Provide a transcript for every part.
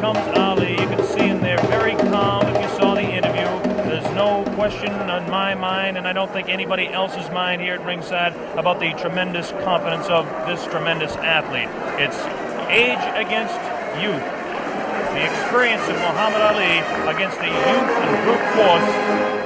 comes Ali. You can see him there very calm if you saw the interview. There's no question on my mind, and I don't think anybody else's mind here at ringside, about the tremendous confidence of this tremendous athlete. It's age against youth. The experience of Muhammad Ali against the youth and brute force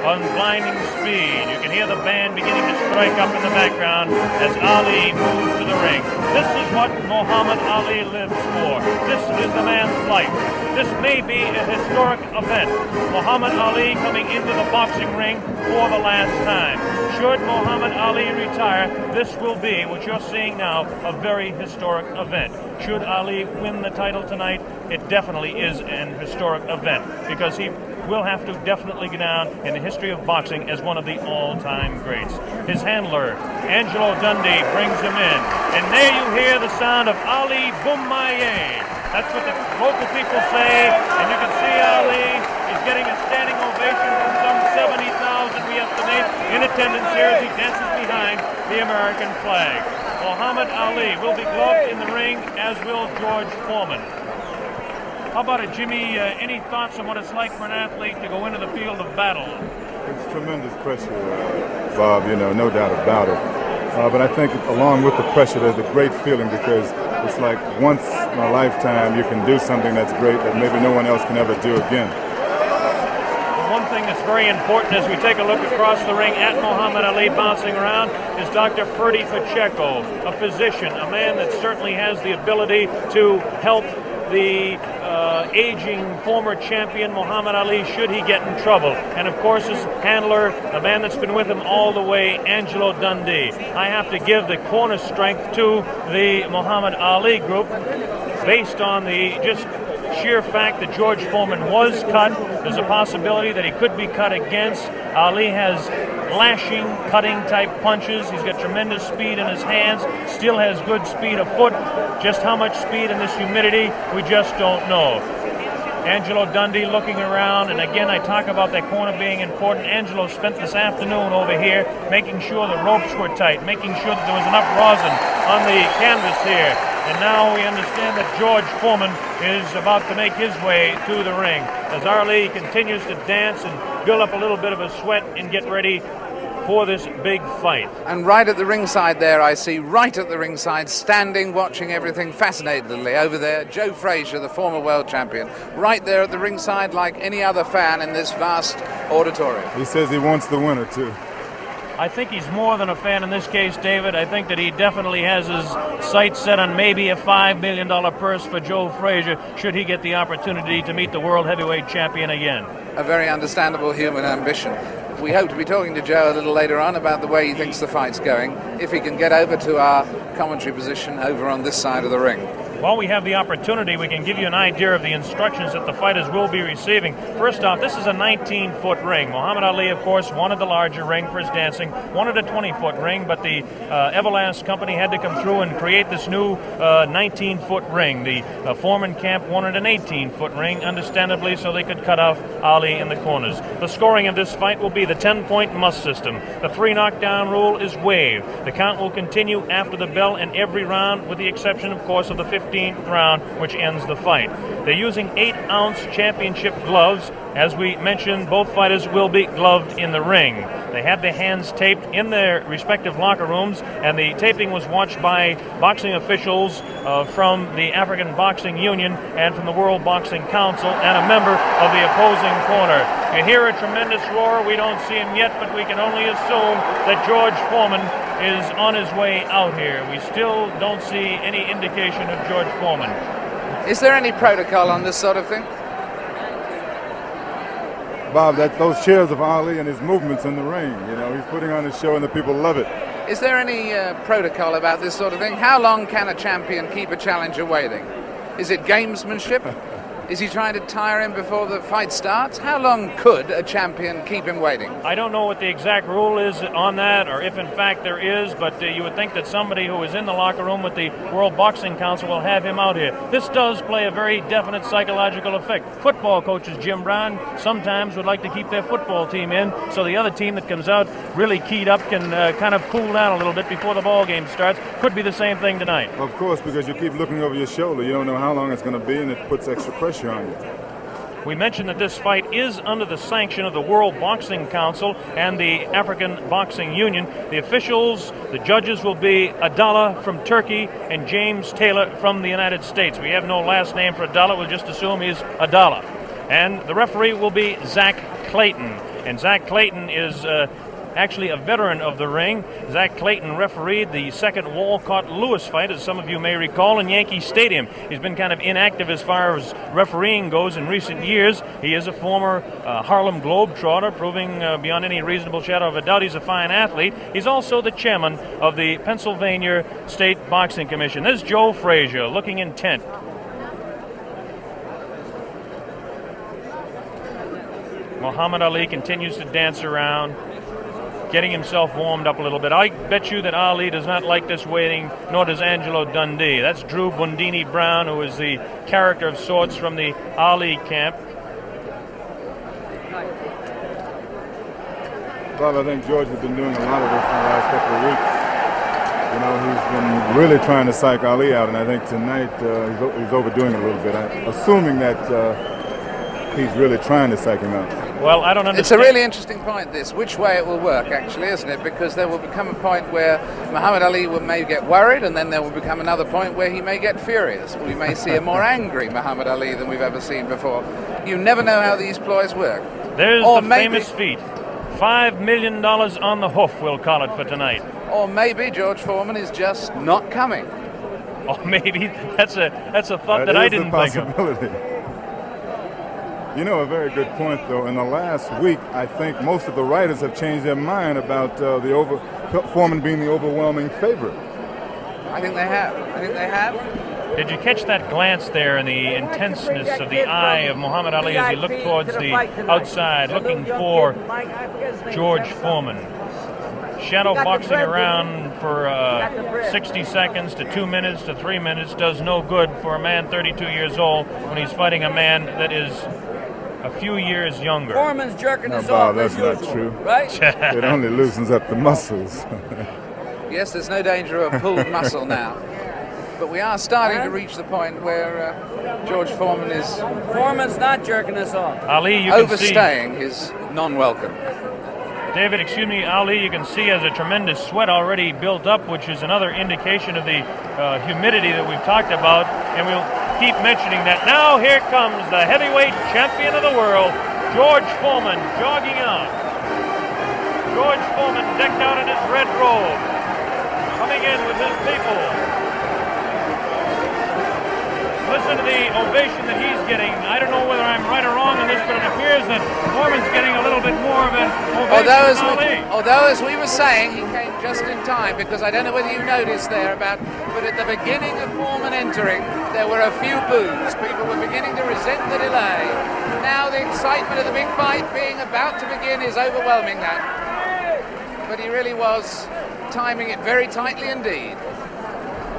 on blinding speed. You can hear the band beginning to strike up in the background as Ali moves to the ring. This is what Muhammad Ali lives for. This is the man's life. This may be a historic event. Muhammad Ali coming into the boxing ring for the last time. Should Muhammad Ali retire, this will be, what you're seeing now, a very historic event. Should Ali win the title tonight, it definitely is an historic event, because he will have to definitely go down in the history of boxing as one of the all-time greats. His handler, Angelo Dundee, brings him in. And there you hear the sound of Ali Boumaier. That's what the local people say, and you can see Ali is getting a standing ovation from some 70,000, we estimate, in attendance here as he dances behind the American flag. Muhammad Ali will be gloved in the ring, as will George Foreman. How about it, Jimmy? Any thoughts on what it's like for an athlete to go into the field of battle? It's tremendous pressure, Bob, no doubt about it. But I think along with the pressure, there's a great feeling, because it's like once in a lifetime you can do something that's great that maybe no one else can ever do again. One thing that's very important as we take a look across the ring at Muhammad Ali bouncing around is Dr. Ferdy Pacheco, a physician, a man that certainly has the ability to help the aging former champion Muhammad Ali should he get in trouble. And of course his handler, a man that's been with him all the way, Angelo Dundee. I have to give the corner strength to the Muhammad Ali group based on the just sheer fact that George Foreman was cut. There's a possibility that he could be cut against. Ali has lashing, cutting type punches. He's got tremendous speed in his hands, still has good speed of foot. Just how much speed in this humidity, we just don't know. Angelo Dundee looking around, and again I talk about that corner being important. Angelo spent this afternoon over here making sure the ropes were tight, making sure that there was enough rosin on the canvas here. And now we understand that George Foreman is about to make his way to the ring as Ali continues to dance and build up a little bit of a sweat and get ready for this big fight. And right at the ringside there, I see right at the ringside, standing, watching everything fascinatedly over there, Joe Frazier, the former world champion, right there at the ringside like any other fan in this vast auditorium. He says he wants the winner, too. I think he's more than a fan in this case, David. I think that he definitely has his sights set on maybe a $5 million purse for Joe Frazier should he get the opportunity to meet the world heavyweight champion again. A very understandable human ambition. We hope to be talking to Joe a little later on about the way he thinks the fight's going, if he can get over to our commentary position over on this side of the ring. While we have the opportunity, we can give you an idea of the instructions that the fighters will be receiving. First off, this is a 19-foot ring. Muhammad Ali, of course, wanted the larger ring for his dancing, wanted a 20-foot ring, but the Everlast company had to come through and create this new 19-foot ring. The Foreman camp wanted an 18-foot ring, understandably, so they could cut off Ali in the corners. The scoring of this fight will be the 10-point must system. The 3-knockdown rule is waived. The count will continue after the bell in every round, with the exception, of course, of the 15th round, which ends the fight. They're using 8-ounce championship gloves. As we mentioned, both fighters will be gloved in the ring. They had their hands taped in their respective locker rooms, and the taping was watched by boxing officials from the African Boxing Union and from the World Boxing Council and a member of the opposing corner. You hear a tremendous roar. We don't see him yet, but we can only assume that George Foreman is on his way out here. We still don't see any indication of George Foreman. Is there any protocol on this sort of thing? Bob, those cheers of Ali and his movements in the ring, he's putting on his show and the people love it. Is there any protocol about this sort of thing? How long can a champion keep a challenger waiting? Is it gamesmanship? Is he trying to tire him before the fight starts? How long could a champion keep him waiting? I don't know what the exact rule is on that, or if in fact there is, but you would think that somebody who is in the locker room with the World Boxing Council will have him out here. This does play a very definite psychological effect. Football coaches, Jim Brown, sometimes would like to keep their football team in, so the other team that comes out really keyed up can kind of cool down a little bit before the ball game starts. Could be the same thing tonight. Of course, because you keep looking over your shoulder. You don't know how long it's going to be, and it puts extra pressure pressure on you. We mentioned that this fight is under the sanction of the World Boxing Council and the African Boxing Union. The officials, the judges will be Adala from Turkey and James Taylor from the United States. We have no last name for Adala. We'll just assume he's Adala. And the referee will be Zach Clayton. And Zach Clayton is actually a veteran of the ring. Zach Clayton refereed the second Walcott-Lewis fight, as some of you may recall, in Yankee Stadium. He's been kind of inactive as far as refereeing goes in recent years. He is a former Harlem Globetrotter, proving beyond any reasonable shadow of a doubt he's a fine athlete. He's also the chairman of the Pennsylvania State Boxing Commission. This is Joe Frazier, looking intent. Muhammad Ali continues to dance around, getting himself warmed up a little bit. I bet you that Ali does not like this waiting, nor does Angelo Dundee. That's Drew Bundini Brown, who is the character of sorts from the Ali camp. Well, I think George has been doing a lot of this in the last couple of weeks. You know, he's been really trying to psych Ali out, and I think tonight he's overdoing it a little bit. Assuming that he's really trying to psych him out. Well, I don't understand. It's a really interesting point, this, which way it will work, actually, isn't it? Because there will become a point where Muhammad Ali may get worried, and then there will become another point where he may get furious. We may see a more angry Muhammad Ali than we've ever seen before. You never know how these ploys work. There's the famous feat. $5 million on the hoof, we'll call it, for tonight. Or maybe George Foreman is just not coming. Or maybe that's a thought that I didn't think of. You know, a very good point, though. In the last week, I think most of the writers have changed their mind about Foreman being the overwhelming favorite. I think they have. Did you catch that glance there and the intenseness of the eye of Muhammad Ali as he looked towards the outside, looking for George Foreman? Shadow boxing around for 60 seconds to 2 minutes to 3 minutes does no good for a man 32 years old when he's fighting a man that is a few years younger. Foreman's jerking us Bob, off. that's not usual, true. Right? It only loosens up the muscles. Yes, there's no danger of pulled muscle now. But we are starting to reach the point where George Foreman is Foreman's not jerking us off. Ali, you can overstaying his non-welcome. David, excuse me, Ali, you can see has a tremendous sweat already built up, which is another indication of the humidity that we've talked about, and we'll keep mentioning that. Now here comes the heavyweight champion of the world, George Foreman, jogging out. George Foreman decked out in his red robe, coming in with his people. Listen to the ovation that he's getting. I don't know whether I'm right or wrong on this, but it appears that Foreman's getting a little bit more of an ovation than Ali. Although, as we were saying, he came just in time, because I don't know whether you noticed there but at the beginning of Foreman entering, there were a few boos. People were beginning to resent the delay. Now the excitement of the big fight being about to begin is overwhelming that. But he really was timing it very tightly indeed.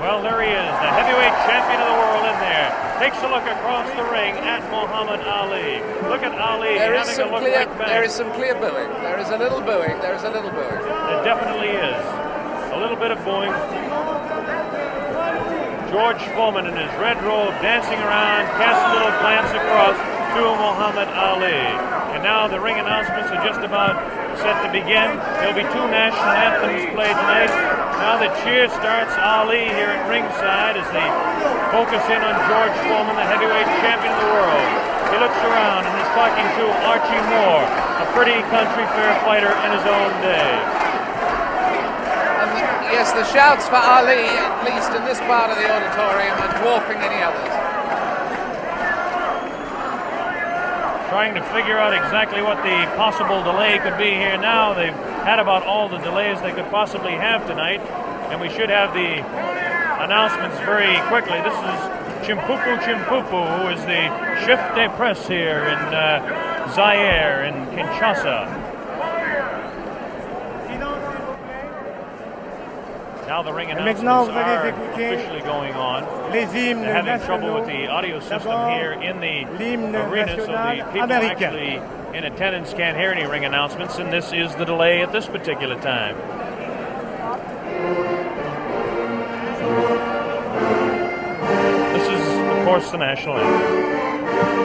Well, there he is, the heavyweight champion of the world in there. Takes a look across the ring at Muhammad Ali. Look at Ali having a look right back. There is some clear booing. There is a little booing. There is a little booing. It definitely is. A little bit of booing. George Foreman in his red robe dancing around, casts a little glance across to Muhammad Ali. And now the ring announcements are just about set to begin. There'll be two national anthems played tonight. Now the cheer starts. Ali here at ringside as they focus in on George Foreman, the heavyweight champion of the world. He looks around and is talking to Archie Moore, a pretty country fair fighter in his own day. And yes, the shouts for Ali, at least in this part of the auditorium, are dwarfing any others. Trying to figure out exactly what the possible delay could be here now. They've had about all the delays they could possibly have tonight, and we should have the announcements very quickly. This is Chimpupu Chimpupu, who is the chef de presse here in Zaire, in Kinshasa. Now the ring announcements are officially going on. They're having trouble with the audio system here in the arena, so the people actually in attendance can't hear any ring announcements, and this is the delay at this particular time. This is, of course, the national anthem.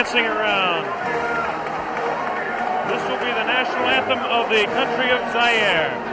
dancing around. This will be the national anthem of the country of Zaire.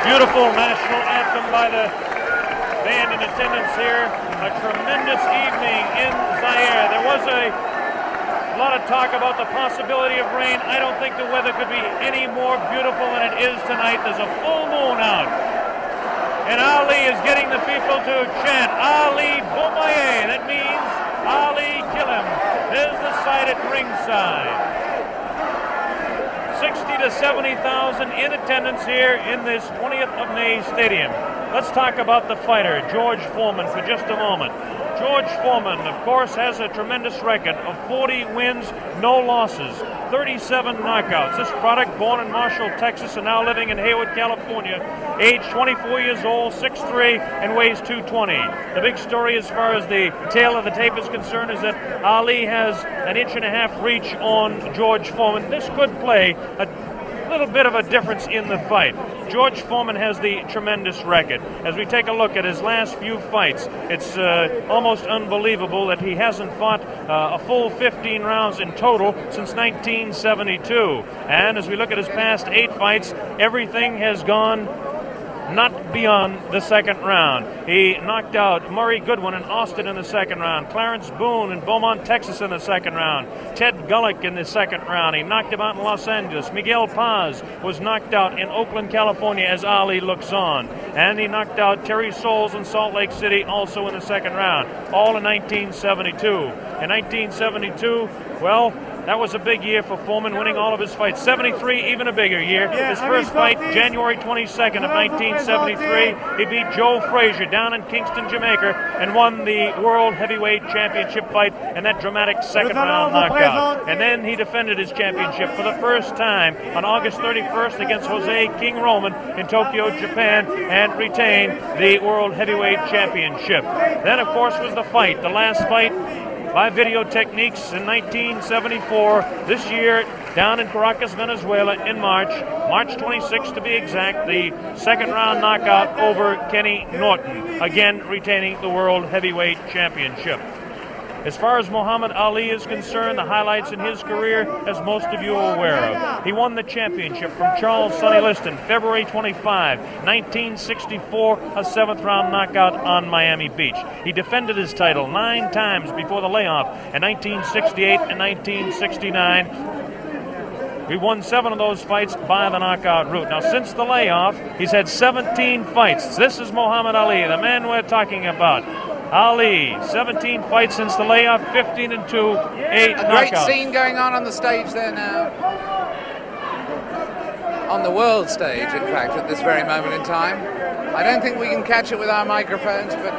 Beautiful national anthem by the band in attendance here. A tremendous evening in Zaire. There was a lot of talk about the possibility of rain. I don't think the weather could be any more beautiful than it is tonight. There's a full moon out. And Ali is getting the people to chant, Ali Bomaye. That means Ali kill him. There's the sight at ringside. 60 to 70,000 in attendance here in this 20th of May Stadium. Let's talk about the fighter, George Foreman, for just a moment. George Foreman, of course, has a tremendous record of 40 wins, no losses, 37 knockouts. This product, born in Marshall, Texas, and now living in Hayward, California, age 24 years old, 6'3", and weighs 220. The big story as far as the tail of the tape is concerned is that Ali has an 1.5 inch reach on George Foreman. This could play a little bit of a difference in the fight. George Foreman has the tremendous record. As we take a look at his last few fights, it's almost unbelievable that he hasn't fought a full 15 rounds in total since 1972. And as we look at his past 8 fights, everything has gone not beyond the second round. He knocked out Murray Goodwin in Austin in the second round, Clarence Boone in Beaumont, Texas in the second round, Ted Gullick in the second round. He knocked him out in Los Angeles. Miguel Paz was knocked out in Oakland, California as Ali looks on. And he knocked out Terry Souls in Salt Lake City also in the second round, all in 1972. In 1972, well, that was a big year for Foreman, winning all of his fights. 73, even a bigger year. His first fight, January 22nd of 1973, he beat Joe Frazier down in Kingston, Jamaica, and won the World Heavyweight Championship fight in that dramatic second-round knockout. And then he defended his championship for the first time on August 31st against Jose King Roman in Tokyo, Japan, and retained the World Heavyweight Championship. Then, of course, was the fight, the last fight by video techniques in 1974. This year, down in Caracas, Venezuela, in March 26th to be exact, the second round knockout over Kenny Norton, again retaining the World Heavyweight Championship. As far as Muhammad Ali is concerned, the highlights in his career, as most of you are aware of. He won the championship from Charles Sonny Liston, February 25, 1964, a 7th round knockout on Miami Beach. He defended his title 9 times before the layoff in 1968 and 1969. He won 7 of those fights by the knockout route. Now, since the layoff, he's had 17 fights. This is Muhammad Ali, the man we're talking about. Ali, 17 fights since the layoff, 15-2, 8 knockouts. A great scene going on the stage there now. On the world stage, in fact, at this very moment in time. I don't think we can catch it with our microphones, but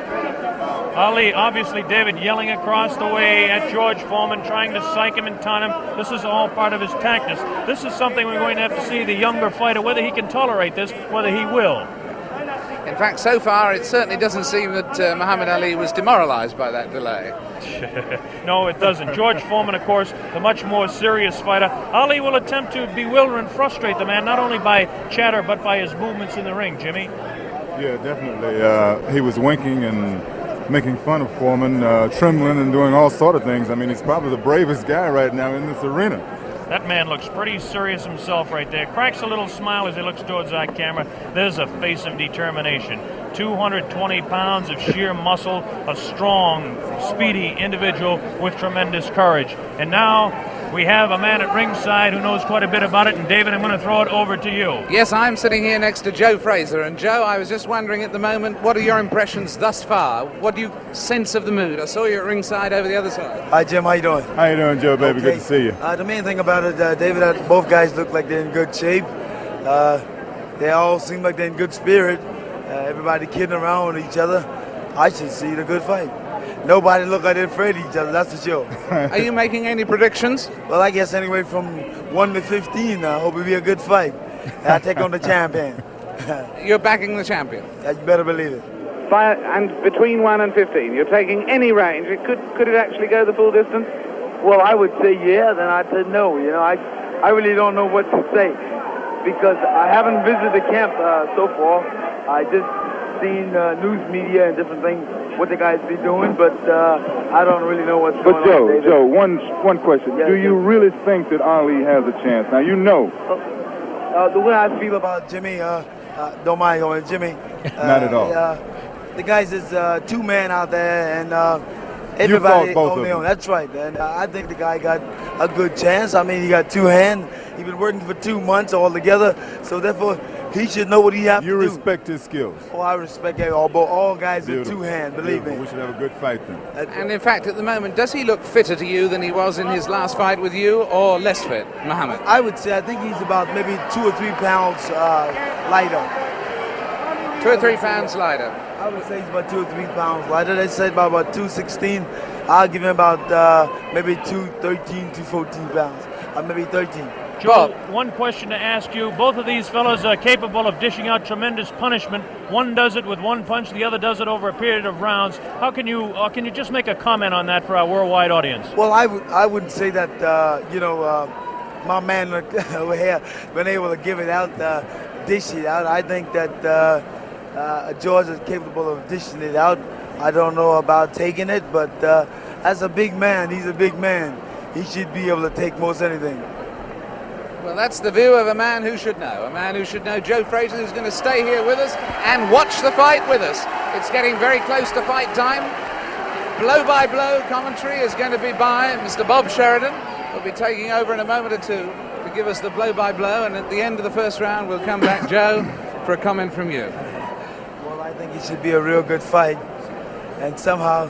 Ali, obviously, David, yelling across the way at George Foreman, trying to psych him and taunt him. This is all part of his tactics. This is something we're going to have to see the younger fighter, whether he can tolerate this, whether he will. In fact, so far, it certainly doesn't seem that Muhammad Ali was demoralized by that delay. No, it doesn't. George Foreman, of course, the much more serious fighter. Ali will attempt to bewilder and frustrate the man, not only by chatter, but by his movements in the ring, Jimmy. Yeah, definitely. He was winking and making fun of Foreman, trembling and doing all sort of things. I mean, he's probably the bravest guy right now in this arena. That man looks pretty serious himself right there. Cracks a little smile as he looks towards that camera. There's a face of determination. 220 pounds of sheer muscle, a strong, speedy individual with tremendous courage. And now we have a man at ringside who knows quite a bit about it. And David, I'm going to throw it over to you. Yes, I'm sitting here next to Joe Fraser. And Joe, I was just wondering at the moment, what are your impressions thus far? What do you sense of the mood? I saw you at ringside over the other side. Hi, Jim. How you doing? How you doing, Joe, baby? Okay. Good to see you. The main thing about it, David, both guys look like they're in good shape. They all seem like they're in good spirit. Everybody kidding around with each other. I should see the good fight. Nobody look like they're afraid of each other, that's for sure. Are you making any predictions? Well, I guess anyway from 1 to 15, I hope it'll be a good fight. I take on the champion. You're backing the champion. You better believe it. And between 1 and 15, you're taking any range. Could it actually go the full distance? Well, I would say yeah, then I'd say no. You know, I really don't know what to say because I haven't visited the camp so far. I just seen news media and different things, what the guys be doing, but I don't really know what's going on. But Joe, one question. Yes, Do you really think that Ali has a chance? Now, you know. The way I feel about Jimmy, don't mind going, Jimmy. Not at all. The guys is two men out there, and everybody both on of their own. them. That's right, and I think the guy got a good chance. I mean, he got two hands. He's been working for 2 months altogether, so therefore he should know what he has to do. You respect his skills. Oh, I respect all guys with Beautiful. two hands. Believe Beautiful. me. We should have a good fight then. And in fact, at the moment, does he look fitter to you than he was in his last fight with you, or less fit, Muhammad? I would say I think he's about maybe 2 or 3 pounds lighter. 2 or 3 pounds lighter. I would say he's about 2 or 3 pounds lighter. They said about 216. I'll give him about maybe 213, 214 pounds, or maybe 13. Joel, one question to ask you. Both of these fellows are capable of dishing out tremendous punishment. One does it with one punch, the other does it over a period of rounds. How can you just make a comment on that for our worldwide audience? Well, I would say that my man over here been able to give it out, dish it out. I think that George is capable of dishing it out. I don't know about taking it, but as a big man, he's a big man. He should be able to take most anything. Well, that's the view of a man who should know. A man who should know. Joe Fraser, who's going to stay here with us and watch the fight with us. It's getting very close to fight time. Blow-by-blow commentary is going to be by Mr. Bob Sheridan. He'll be taking over in a moment or two to give us the blow-by-blow. And at the end of the first round, we'll come back, Joe, for a comment from you. Well, I think it should be a real good fight. And somehow,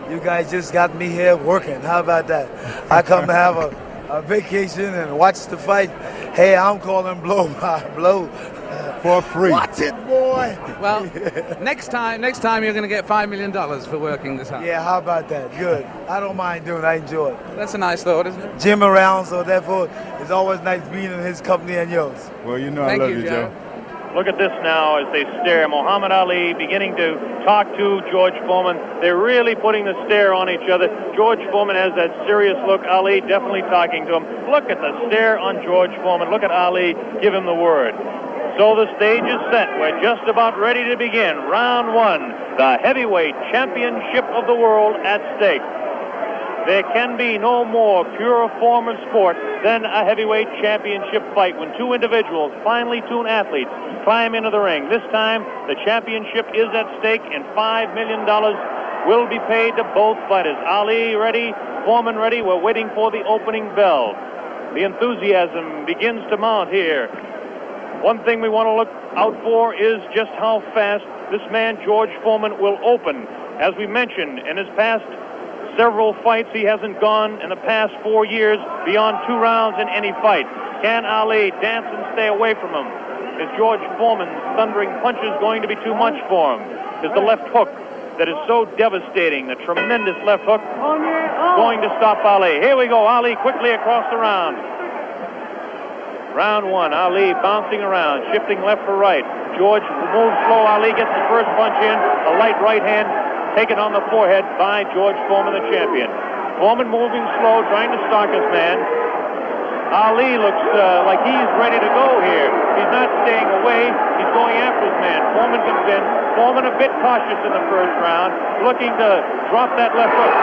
you guys just got me here working. How about that? I come to have a vacation and watch the fight. Hey, I'm calling blow by blow For free. Watch it, boy. Well, next time you're going to get $5 million for working this hard. Yeah, how about that? Good. I don't mind doing it. I enjoy it. That's a nice thought, isn't it? Jim around, so therefore it's always nice being in his company and yours. Well, you know Thank I love you, you, Joe. Joe. Look at this now as they stare. Muhammad Ali beginning to talk to George Foreman. They're really putting the stare on each other. George Foreman has that serious look. Ali definitely talking to him. Look at the stare on George Foreman. Look at Ali give him the word. So the stage is set. We're just about ready to begin. Round one, the heavyweight championship of the world at stake. There can be no more pure form of sport than a heavyweight championship fight when two individuals, finely tuned athletes, climb into the ring. This time, the championship is at stake, and $5 million will be paid to both fighters. Ali ready, Foreman ready. We're waiting for the opening bell. The enthusiasm begins to mount here. One thing we want to look out for is just how fast this man, George Foreman, will open. As we mentioned, in his past several fights, he hasn't gone in the past 4 years beyond 2 rounds in any fight. Can Ali dance and stay away from him? Is George Foreman's thundering punches going to be too much for him? Is the left hook that is so devastating, the tremendous left hook, going to stop Ali? Here we go, Ali quickly across the round. Round one, Ali bouncing around, shifting left for right. George moves slow. Ali gets the first punch in, a light right hand taken on the forehead by George Foreman, the champion. Foreman moving slow, trying to stalk his man. Ali looks like he's ready to go here. He's not staying away. He's going after his man. Foreman comes in. Foreman a bit cautious in the first round, looking to drop that left hook.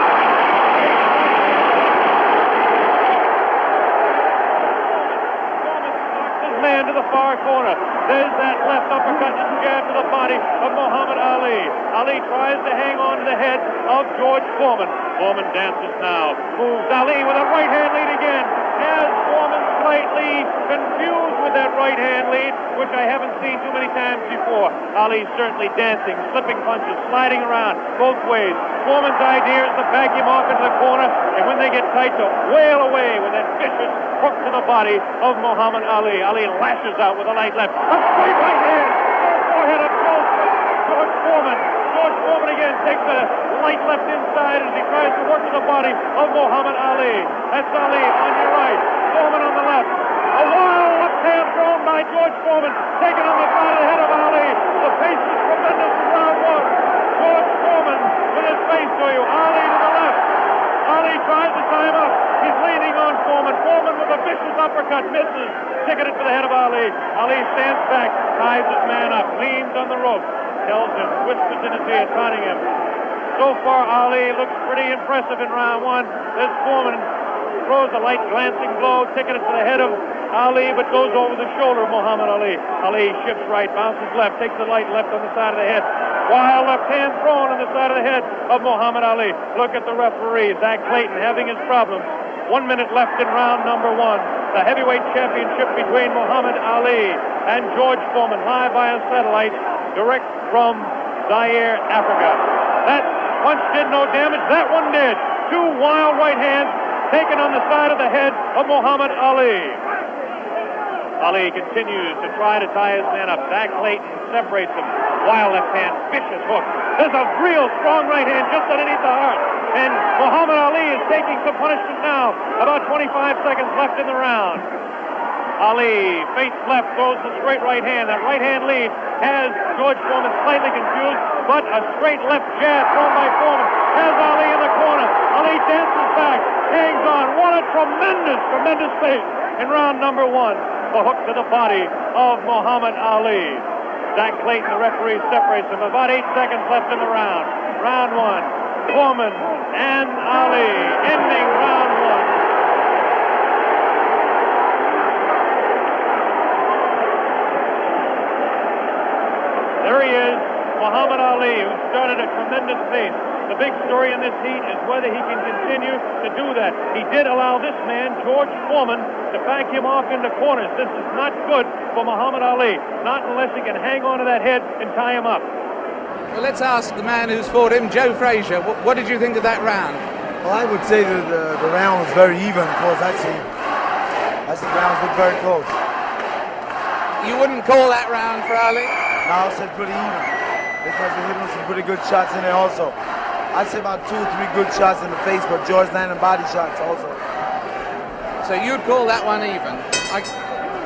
Man to the far corner. There's that left uppercut and jab to the body of Muhammad Ali. Ali tries to hang on to the head of George Foreman. Foreman dances now. Moves Ali with a right hand lead again. Has Foreman slightly confused with that right hand lead, which I haven't seen too many times before. Ali certainly dancing, slipping punches, sliding around both ways. Foreman's idea is to back him off into the corner, and when they get tight, to wail away with that vicious hook to the body of Muhammad Ali. Ali lashes out with a light left. A straight right hand. Forehead of George Foreman. George Foreman again takes a light left inside as he tries to work to the body of Muhammad Ali. That's Ali on your right. Foreman on the left. A wild left hand thrown by George Foreman. Taken on the side of the head of Ali. The pace is tremendous in round one. George Foreman with his face to you. Ali to the left. Ali tries to tie him up. He's leaning on Foreman. Foreman with a vicious uppercut misses. Ticketed for the head of Ali. Ali stands back, ties his man up, leans on the rope, tells him, whispers in his ear, taunting him. So far, Ali looks pretty impressive in round one. This Foreman throws a light glancing blow, ticketed for the head of Ali, but goes over the shoulder of Muhammad Ali. Ali shifts right, bounces left, takes the light left on the side of the head. Wild left hand thrown on the side of the head of Muhammad Ali. Look at the referee, Zach Clayton, having his problems. 1 minute left in round number one. The heavyweight championship between Muhammad Ali and George Foreman, live via satellite, direct from Zaire, Africa. That punch did no damage. That one did. Two wild right hands taken on the side of the head of Muhammad Ali. Ali continues to try to tie his man up. Zach Clayton separates him. Wild left hand, vicious hook. There's a real strong right hand just underneath the heart. And Muhammad Ali is taking some punishment now. About 25 seconds left in the round. Ali, face left, throws the straight right hand. That right hand lead has George Foreman slightly confused, but a straight left jab thrown by Foreman has Ali in the corner. Ali dances back, hangs on. What a tremendous pace in round number one. The hook to the body of Muhammad Ali. Zach Clayton, the referee, separates them. About 8 seconds left in the round. Round one. Foreman and Ali ending round one. There he is, Muhammad Ali, who started a tremendous pace. The big story in this heat is whether he can continue to do that. He did allow this man, George Foreman, to back him off into corners. This is not good for Muhammad Ali, not unless he can hang on to that head and tie him up. Well, let's ask the man who's fought him, Joe Frazier. What did you think of that round? Well, I would say that the round was very even, of course. I'd say the rounds looked very close. You wouldn't call that round for Ali? No, I said pretty even because they hit him some pretty good shots in there also. I'd say about 2 or 3 good shots in the face, but George landed body shots also. So you'd call that one even?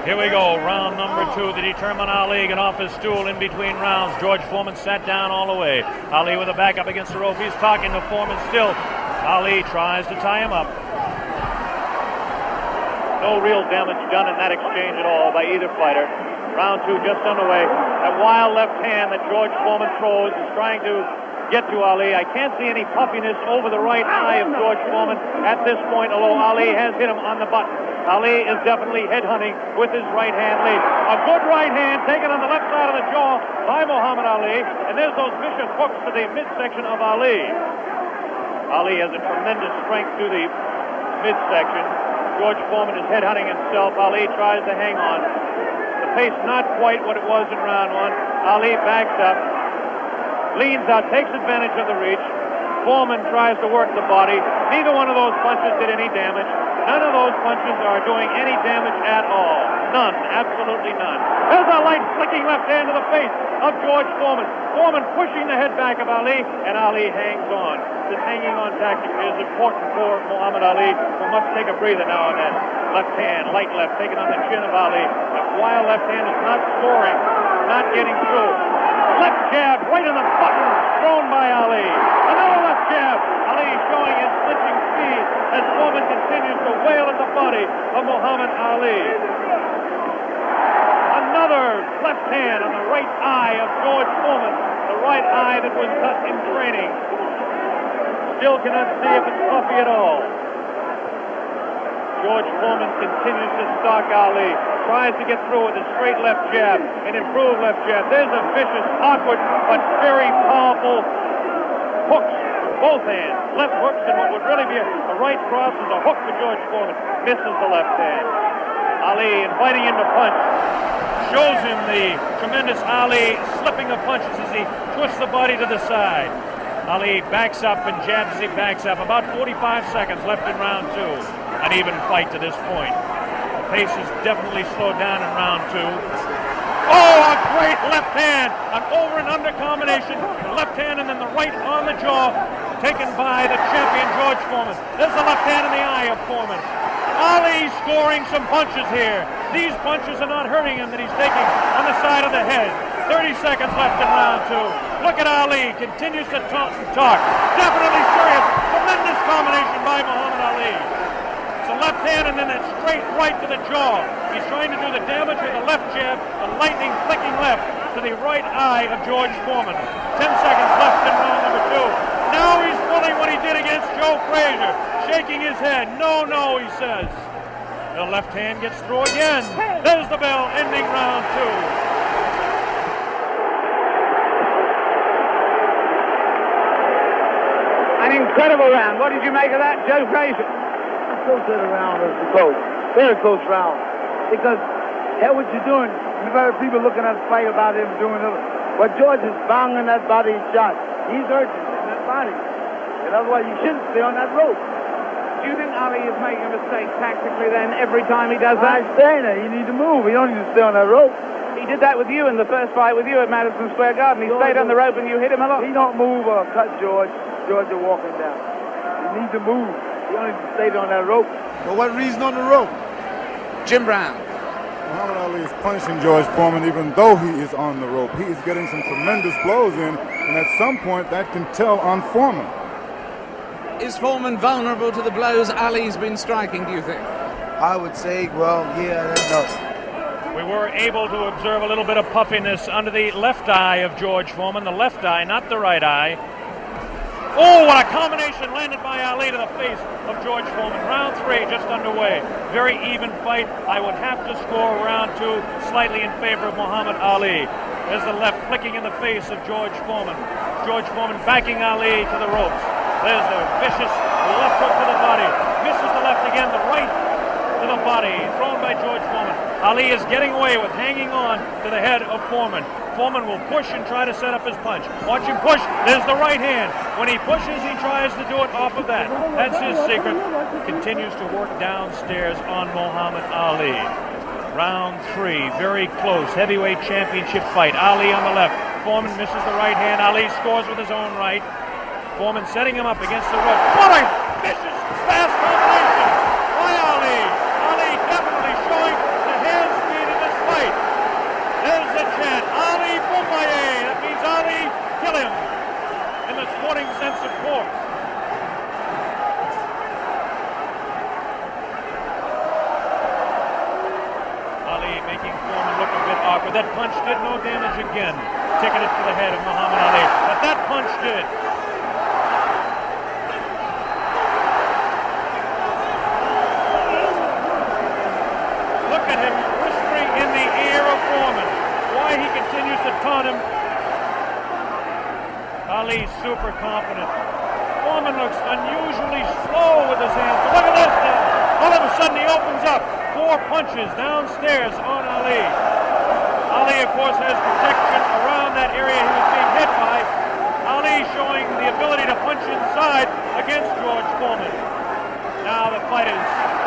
Here we go, round number two. The determined Ali got off his stool in between rounds. George Foreman sat down all the way. Ali with a back up against the rope. He's talking to Foreman still. Ali tries to tie him up. No real damage done in that exchange at all by either fighter. Round two just underway. That wild left hand that George Foreman throws is trying to get to Ali. I can't see any puffiness over the right eye of George Foreman at this point, although Ali has hit him on the button. Ali is definitely headhunting with his right hand lead. A good right hand taken on the left side of the jaw by Muhammad Ali, and there's those vicious hooks to the midsection of Ali. Ali has a tremendous strength to the midsection. George Foreman is headhunting himself. Ali tries to hang on. The pace not quite what it was in round one. Ali backs up, leans out, takes advantage of the reach. Foreman tries to work the body. Neither one of those punches did any damage. None of those punches are doing any damage at all. None, absolutely none. There's a light flicking left hand to the face of George Foreman. Foreman pushing the head back of Ali, and Ali hangs on. This hanging on tactic is important for Muhammad Ali, who must take a breather now and then. Left hand, light left, taken on the chin of Ali. That wild left hand is not soaring, not getting through. Left jab right in the button, thrown by Ali. Another left jab. Ali showing his flinching speed as Foreman continues to wail at the body of Muhammad Ali. Another left hand on the right eye of George Foreman, the right eye that was cut in training. Still cannot see if it's puffy at all. George Foreman continues to stalk Ali, tries to get through with a straight left jab, an improved left jab. There's a vicious, awkward, but very powerful hooks with both hands. Left hooks, and what would really be a right cross is a hook for George Foreman. Misses the left hand. Ali inviting him to punch. Shows him the tremendous Ali slipping of punches as he twists the body to the side. Ali backs up and jabs as he backs up. About 45 seconds left in round 2. An even fight to this point. The pace is definitely slowed down in round 2. Oh, a great left hand. An over and under combination. The left hand and then the right on the jaw. Taken by the champion George Foreman. There's the left hand in the eye of Foreman. Ali scoring some punches here. These punches are not hurting him that he's taking on the side of the head. 30 seconds left in round 2. Look at Ali. Continues to talk and talk. Definitely serious. Tremendous combination by Muhammad Ali. It's a left hand and then that straight right to the jaw. He's trying to do the damage with the left jab, the lightning flicking left to the right eye of George Foreman. 10 seconds left in round number 2. Now he's pulling what he did against Joe Frazier, shaking his head. No, no, he says. The left hand gets through again. There's the bell, ending round 2. An incredible round. What did you make of that, Joe Frazier? So good round as close. Very close round. Because, hell, what you're doing, you've heard people looking at the fight about him doing it. But George is banging that body shot. He's urgent in that body. And otherwise, you shouldn't stay on that rope. Do you think Ali is making a mistake tactically then every time he does that? I'm saying that. You need to move. You don't need to stay on that rope. He did that with you in the first fight with you at Madison Square Garden. He stayed on the rope and you hit him a lot. He don't move or cut George. George is walking down. You need to move. You don't need to stay on that rope. For what reason on the rope? Jim Brown. Muhammad Ali is punishing George Foreman even though he is on the rope. He is getting some tremendous blows in, and at some point that can tell on Foreman. Is Foreman vulnerable to the blows Ali's been striking, do you think? I would say, well, yeah, no. We were able to observe a little bit of puffiness under the left eye of George Foreman. The left eye, not the right eye. Oh, what a combination landed by Ali to the face of George Foreman. Round 3 just underway. Very even fight. I would have to score round 2 slightly in favor of Muhammad Ali. There's the left flicking in the face of George Foreman. George Foreman backing Ali to the ropes. There's the vicious left hook to the body. Misses the left again, the right to the body. Thrown by George Foreman. Ali is getting away with hanging on to the head of Foreman. Foreman will push and try to set up his punch. Watch him push. There's the right hand. When he pushes, he tries to do it off of that. That's his secret. Continues to work downstairs on Muhammad Ali. Round 3, very close. Heavyweight championship fight. Ali on the left. Foreman misses the right hand. Ali scores with his own right. Foreman setting him up against the rope. What a vicious, fast combination by Ali. Ali definitely showing the hand speed in this fight. There's the chant. Ali Bumbaye. That means Ali, kill him. In the sporting sense, of course. Ali making Foreman look a bit awkward. That punch did no damage again. Ticketed to the head of Muhammad Ali. But that punch did. Look at him whispering in the ear of Foreman. Why he continues to taunt him. Ali super confident. Foreman looks unusually slow with his hands. But look at this now. All of a sudden he opens up. 4 punches downstairs on Ali. Ali, of course, has protection around that area he was being hit by. Ali showing the ability to punch inside against George Foreman. Now the fighters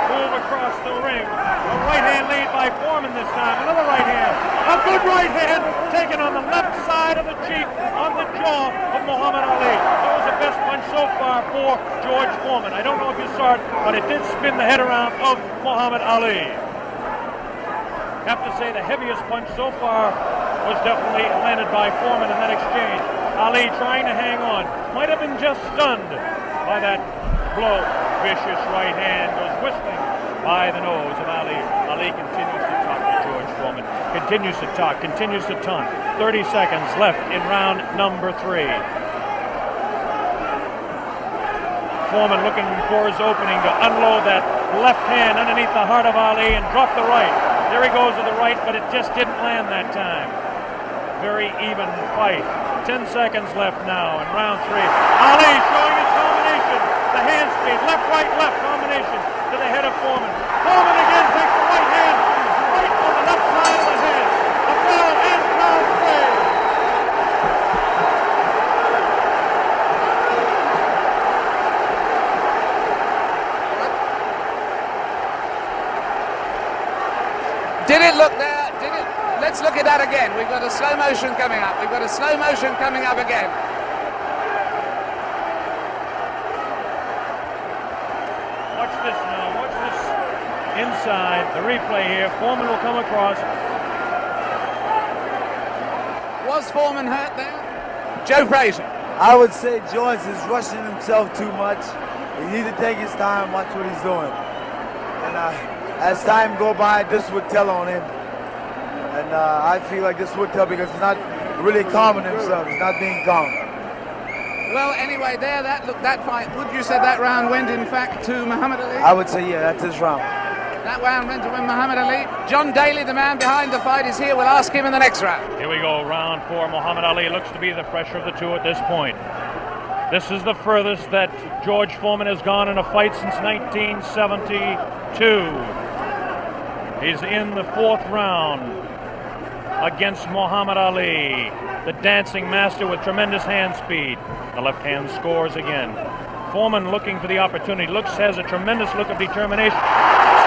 move across the ring. A right hand lead by Foreman this time. Another right hand. A good right hand taken on the left side of the cheek, on the jaw of Muhammad Ali. That was the best punch so far for George Foreman. I don't know if you saw it, but it did spin the head around of Muhammad Ali. Have to say the heaviest punch so far was definitely landed by Foreman in that exchange. Ali trying to hang on. Might have been just stunned by that blow. Vicious right hand goes whistling by the nose of Ali. Ali continues to talk to George Foreman. Continues to talk, continues to taunt. 30 seconds left in round number 3. Foreman looking for his opening to unload that left hand underneath the heart of Ali and drop the right. There he goes with the right, but it just didn't land that time. Very even fight. 10 seconds left now in round 3. Ali showing his combination. The hand speed, left, right, left combination to the head of Foreman. Foreman again takes the right hand, right on the left side of the head. A bell and round 3. Did it look there? Did it? Let's look at that again. We've got a slow motion coming up. We've got a slow motion coming up again. Watch this now. Watch this inside. The replay here. Foreman will come across. Was Foreman hurt there? Joe Frazier. I would say George is rushing himself too much. He needs to take his time, watch what he's doing. And as time go by, this would tell on him. And I feel like this would tell because he's not really calming himself. He's not being calm. Well, anyway, there, that fight, would you say that round went, in fact, to Muhammad Ali? I would say, yeah, that's his round. That round went to win Muhammad Ali. John Daly, the man behind the fight, is here. We'll ask him in the next round. Here we go, round 4. Muhammad Ali looks to be the fresher of the two at this point. This is the furthest that George Foreman has gone in a fight since 1972. He's in the 4th round against Muhammad Ali, the dancing master with tremendous hand speed. The left hand scores again. Foreman looking for the opportunity. Has a tremendous look of determination.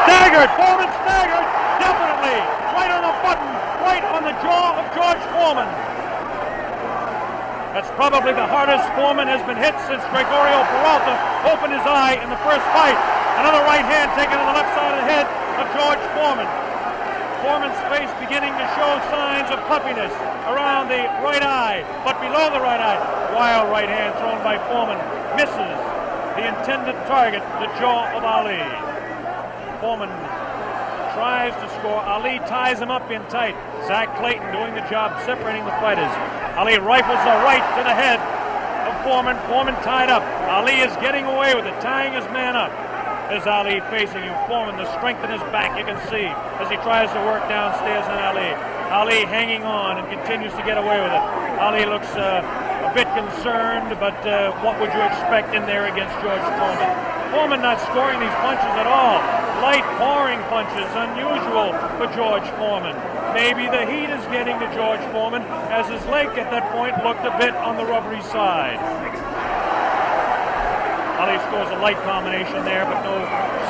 Staggered! Foreman staggered! Definitely! Right on the button! Right on the jaw of George Foreman. That's probably the hardest Foreman has been hit since Gregorio Peralta opened his eye in the first fight. Another right hand taken to the left side of the head of George Foreman. Foreman's face beginning to show signs of puffiness around the right eye, but below the right eye. Wild right hand thrown by Foreman misses the intended target, the jaw of Ali. Foreman tries to score. Ali ties him up in tight. Zach Clayton doing the job separating the fighters. Ali rifles the right to the head of Foreman. Foreman tied up. Ali is getting away with it, tying his man up. As Ali facing him, Foreman, the strength in his back you can see as he tries to work downstairs on Ali. Ali hanging on and continues to get away with it. Ali looks a bit concerned, but what would you expect in there against George Foreman? Foreman not scoring these punches at all. Light pouring punches, unusual for George Foreman. Maybe the heat is getting to George Foreman as his leg at that point looked a bit on the rubbery side. Ali scores a light combination there, but no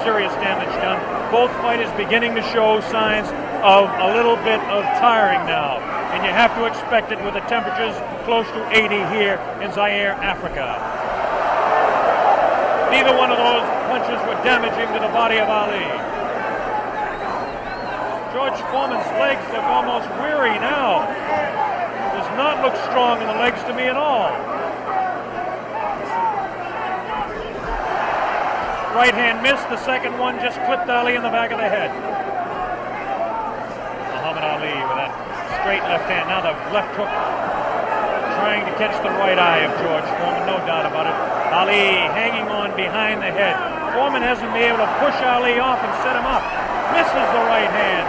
serious damage done. Both fighters beginning to show signs of a little bit of tiring now, and you have to expect it with the temperatures close to 80 here in Zaire, Africa. Neither one of those punches were damaging to the body of Ali. George Foreman's legs look almost weary now. Does not look strong in the legs to me at all. Right hand missed, the second one just clipped Ali in the back of the head. Muhammad Ali with that straight left hand. Now the left hook trying to catch the right eye of George Foreman, no doubt about it. Ali hanging on behind the head. Foreman hasn't been able to push Ali off and set him up. Misses the right hand.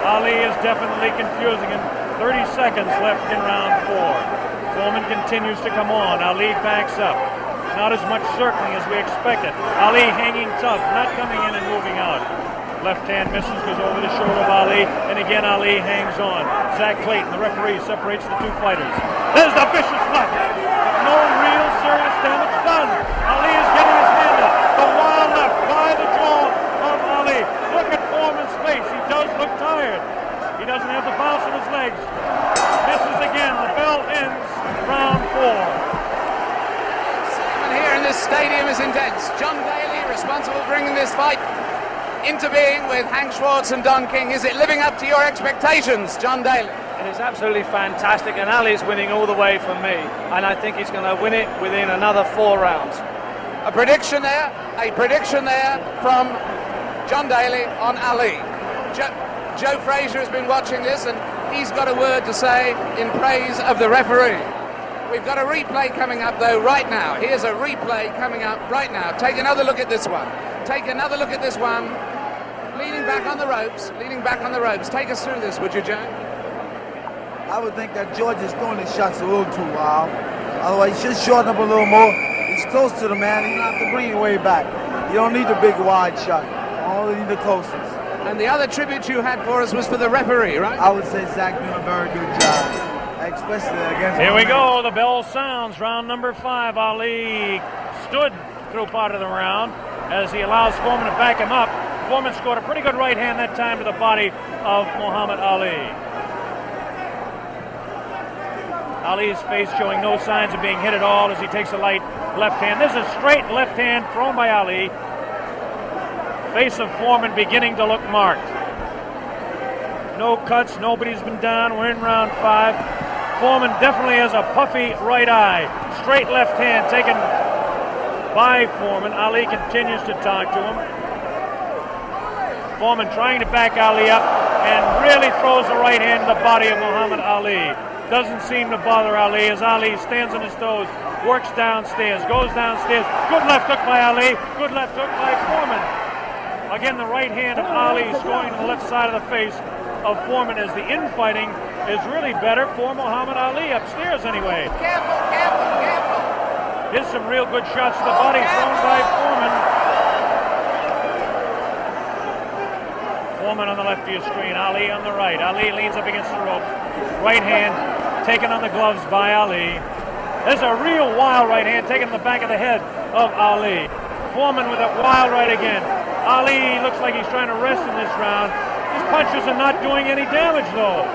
Ali is definitely confusing him. 30 seconds left in round 4. Foreman continues to come on. Ali backs up. Not as much circling as we expected. Ali hanging tough, not coming in and moving out. Left hand misses, goes over the shoulder of Ali, and again Ali hangs on. Zach Clayton, the referee, separates the two fighters. There's the vicious left. No real serious damage done. Ali is getting his hand up. The wild left by the jaw of Ali. Look at Foreman's face. He does look tired. He doesn't have the bounce in his legs. Misses again. The bell ends round 4. Here in this stadium is intense. John Daly, responsible for bringing this fight into being with Hank Schwartz and Don King. Is it living up to your expectations, John Daly? It is absolutely fantastic, and Ali's winning all the way from me, and I think he's going to win it within another 4 rounds. A prediction there from John Daly on Ali. Joe Frazier has been watching this, and he's got a word to say in praise of the referee. We've got a replay coming up, though, right now. Here's a replay coming up right now. Take another look at this one. Take another look at this one. Leaning back on the ropes. Leaning back on the ropes. Take us through this, would you, Joe? I would think that George is throwing his shots a little too wild. Otherwise, he should shorten up a little more. He's close to the man. You don't have to bring it way back. You don't need the big wide shot. You only need the closest. And the other tribute you had for us was for the referee, right? I would say Zach doing a very good job, especially against. Here we go. The bell sounds. Round number 5. Ali stood through part of the round as he allows Foreman to back him up. Foreman scored a pretty good right hand that time to the body of Muhammad Ali. Ali's face showing no signs of being hit at all as he takes a light left hand. This is a straight left hand thrown by Ali. Face of Foreman beginning to look marked. No cuts, nobody's been down. We're in round 5. Foreman definitely has a puffy right eye. Straight left hand taken by Foreman. Ali continues to talk to him. Foreman trying to back Ali up and really throws the right hand to the body of Muhammad Ali. Doesn't seem to bother Ali as Ali stands on his toes, works downstairs, goes downstairs. Good left hook by Ali, good left hook by Foreman. Again, the right hand of Ali is going to the left side of the face of Foreman as the infighting is really better for Muhammad Ali, upstairs anyway. Careful, careful, careful. Here's some real good shots to the body thrown by Foreman. Foreman on the left of your screen, Ali on the right. Ali leans up against the ropes. Right hand taken on the gloves by Ali. There's a real wild right hand taken in the back of the head of Ali. Foreman with that wild right again. Ali looks like he's trying to rest in this round. His punches are not doing any damage, though.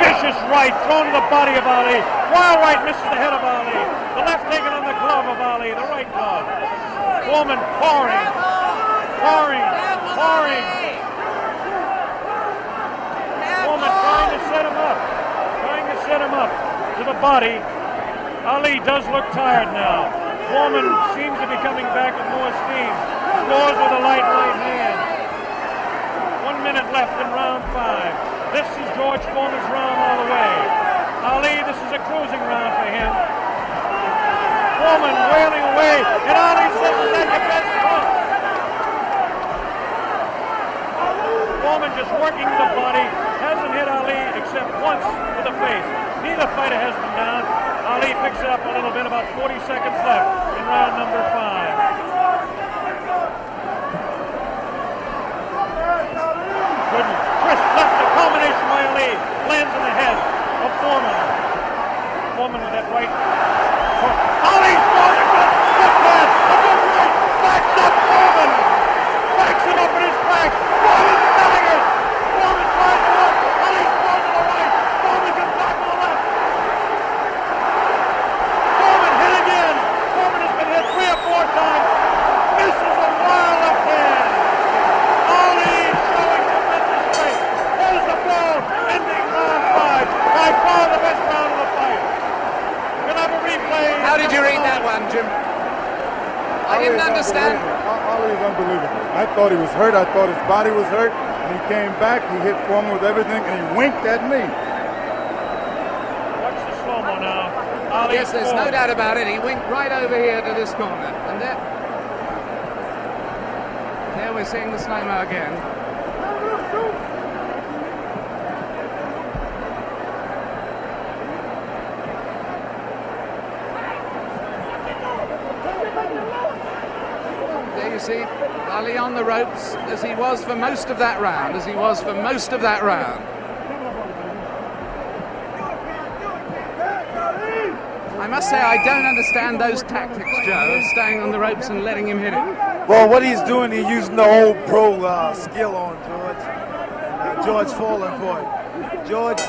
Vicious right thrown to the body of Ali. Wild right misses the head of Ali. The left taken on the glove of Ali, the right glove. Foreman pouring. Foreman trying to set him up. Trying to set him up to the body. Ali does look tired now. Foreman seems to be coming back with more steam. Scores with a light right hand. 1 minute left in round 5. This is George Foreman's round all the way. Ali, this is a cruising round for him. Foreman wailing away, and Ali says, "Is that your best punch?" Foreman just working the body, hasn't hit Ali except once with the face. Neither fighter has been down. Ali picks it up a little bit, about 40 seconds left in round number 5. Good twist left, the combination by Ali lands in the head of Foreman. Foreman with that right. Ali scores a good pass, a good right, backs up Foreman. Backs him up in his back. Foreman staggers. Foreman tries to look. Ali scores to the right. Foreman gets back to the left. Foreman hit again. Foreman has been hit 3 or 4 times. Misses a wild left hand. Ali showing tremendous strength. There's the ball, ending round 5. By far the best round of the fight. We'll have a replay. How did you read that one, Jim? I didn't understand. Ali is unbelievable. I thought he was hurt. I thought his body was hurt. And he came back. He hit Foreman with everything, and he winked at me. Watch the slow-mo now. Ali Yes, there's no doubt about it. He winked right over here to this corner. And there we're seeing the slow-mo again. There you see Ali on the ropes as he was for most of that round, I must say I don't understand those tactics, Joe, of staying on the ropes and letting him hit it. Well, what he's doing, he's using the old pro skill on George. And George falling for it. George,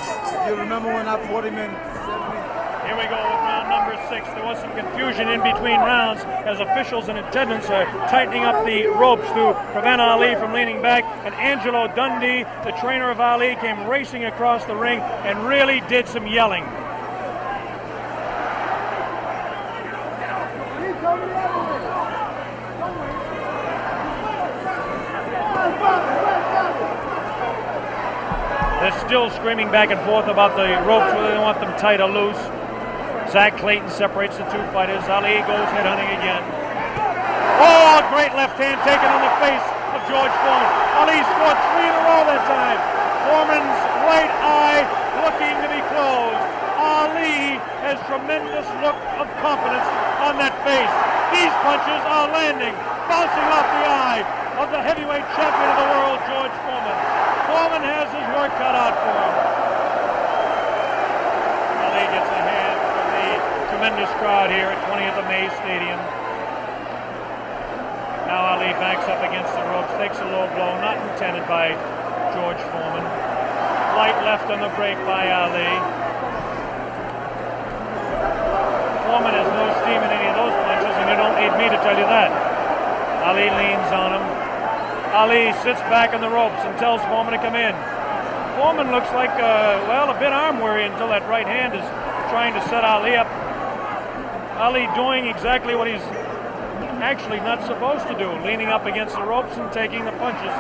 you remember when I fought him in 70? Here we go with round number 6. There was some confusion in between rounds as officials and attendants are tightening up the ropes to prevent Ali from leaning back. And Angelo Dundee, the trainer of Ali, came racing across the ring and really did some yelling. they're still screaming back and forth about the ropes, whether they want them tight or loose. Zach Clayton separates the two fighters. Ali goes headhunting again. Oh, a great left hand taken on the face of George Foreman. Ali scored 3 in a row that time. Foreman's right eye looking to be closed. Ali has tremendous look of confidence on that face. These punches are landing, bouncing off the eye of the heavyweight champion of the world, George Foreman. Foreman has his work cut out for him. Ali gets a hand from the tremendous crowd here at 20th of May Stadium. Now Ali backs up against the ropes, takes a low blow, not intended by George Foreman. Light left on the break by Ali. Foreman has no steam in any of those punches, and you don't need me to tell you that. Ali leans on him. Ali sits back on the ropes and tells Foreman to come in. Foreman looks like, a bit arm weary until that right hand is trying to set Ali up. Ali doing exactly what he's actually not supposed to do, leaning up against the ropes and taking the punches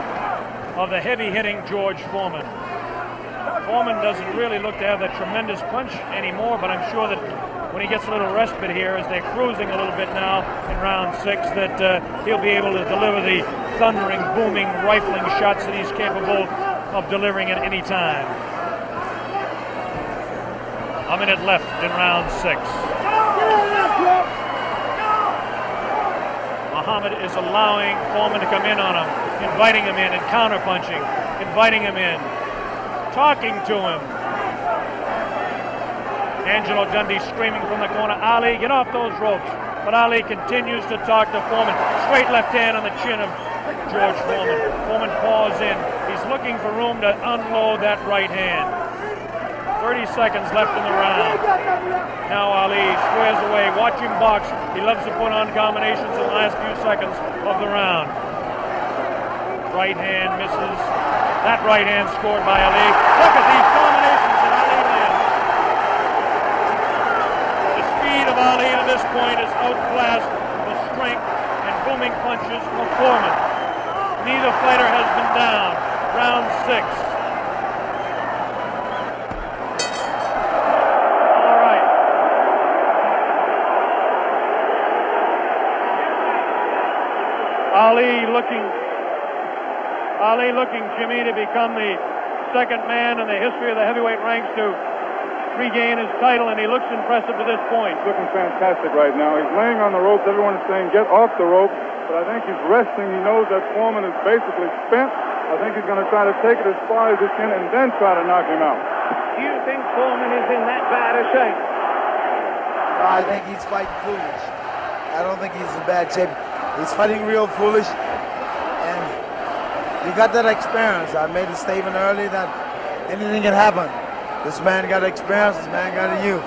of the heavy-hitting George Foreman. Foreman doesn't really look to have that tremendous punch anymore, but I'm sure that when he gets a little respite here, as they're cruising a little bit now in round 6, that he'll be able to deliver the thundering, booming, rifling shots that he's capable of delivering at any time. A minute left in round 6. Muhammad is allowing Foreman to come in on him, inviting him in and counter-punching, inviting him in, talking to him. Angelo Dundee screaming from the corner, Ali, get off those ropes. But Ali continues to talk to Foreman. Straight left hand on the chin of George Foreman. Foreman paws in. He's looking for room to unload that right hand. 30 seconds left in the round. Now Ali squares away. Watch him box. He loves to put on combinations in the last few seconds of the round. Right hand misses. That right hand scored by Ali. Look at these combinations that Ali lands. The speed of Ali to this point is outclassed the strength and booming punches of Foreman. Neither fighter has been down. Round 6. Ali looking, Jimmy, to become the second man in the history of the heavyweight ranks to regain his title, and he looks impressive to this point. He's looking fantastic right now. He's laying on the ropes. Everyone is saying, get off the rope. But I think he's resting. He knows that Foreman is basically spent. I think he's going to try to take it as far as he can and then try to knock him out. Do you think Foreman is in that bad a shape? I think he's fighting foolish. I don't think he's in bad shape. He's fighting real foolish. And you got that experience. I made a statement earlier that anything can happen. This man got experience, this man got a youth.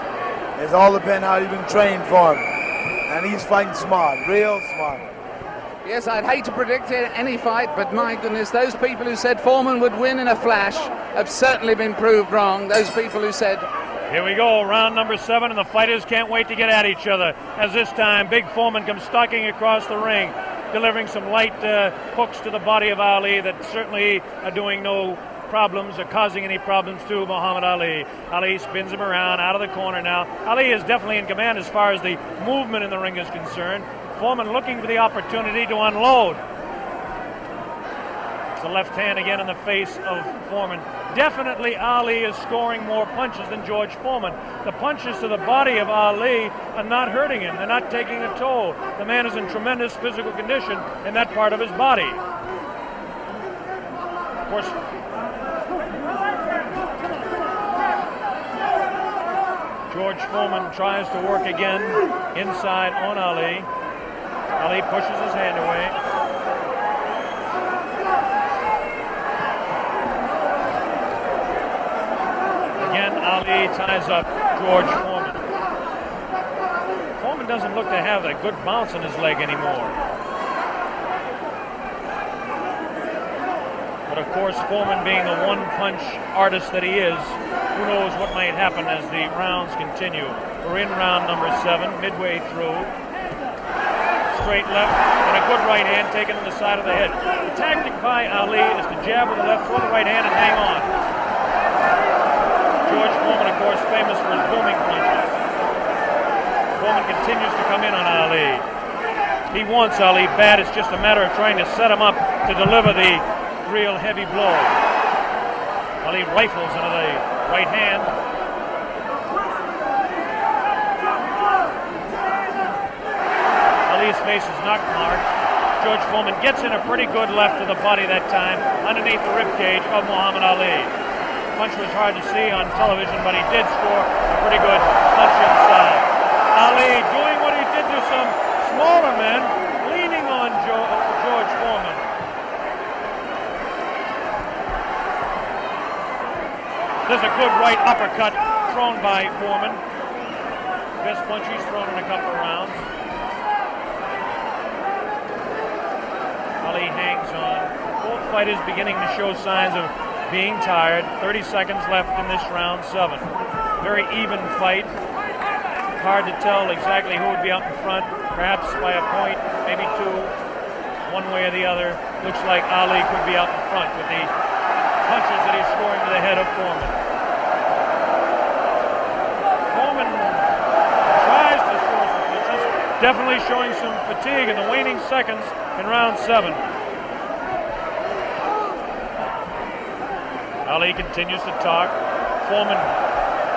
It's all depends how you've been trained for him. And he's fighting smart, real smart. Yes, I'd hate to predict any fight, but my goodness, those people who said Foreman would win in a flash have certainly been proved wrong. Those people who said... Here we go, round number 7, and the fighters can't wait to get at each other. As this time, Big Foreman comes stalking across the ring, delivering some light hooks to the body of Ali that certainly are doing no problems or causing any problems to Muhammad Ali. Ali spins him around out of the corner now. Ali is definitely in command as far as the movement in the ring is concerned. Foreman looking for the opportunity to unload. It's a left hand again in the face of Foreman. Definitely Ali is scoring more punches than George Foreman. The punches to the body of Ali are not hurting him. They're not taking a toll. The man is in tremendous physical condition in that part of his body. Of course, George Foreman tries to work again inside on Ali. Ali pushes his hand away. Again, Ali ties up George Foreman. Foreman doesn't look to have a good bounce in his leg anymore. But of course, Foreman being the one-punch artist that he is, who knows what might happen as the rounds continue. We're in round number 7, midway through. Straight left and a good right hand taken on the side of the head. The tactic by Ali is to jab with the left, throw the right hand, and hang on. Foreman, of course, famous for his booming punches. Foreman continues to come in on Ali. He wants Ali bad. It's just a matter of trying to set him up to deliver the real heavy blow. Ali rifles into the right hand. Ali's face is not marked. George Foreman gets in a pretty good left to the body that time, underneath the ribcage of Muhammad Ali. Punch was hard to see on television, but he did score a pretty good punch inside. Ali doing what he did to some smaller men, leaning on George Foreman. There's a good right uppercut thrown by Foreman. Best punch he's thrown in a couple of rounds. Ali hangs on. Both fighters beginning to show signs of being tired. 30 seconds left in this round 7. Very even fight. Hard to tell exactly who would be out in front, perhaps by a point, maybe 2, one way or the other. Looks like Ali could be out in front with the punches that he's scoring to the head of Foreman. Foreman tries to score some punches, definitely showing some fatigue in the waning seconds in round 7. Ali continues to talk. Foreman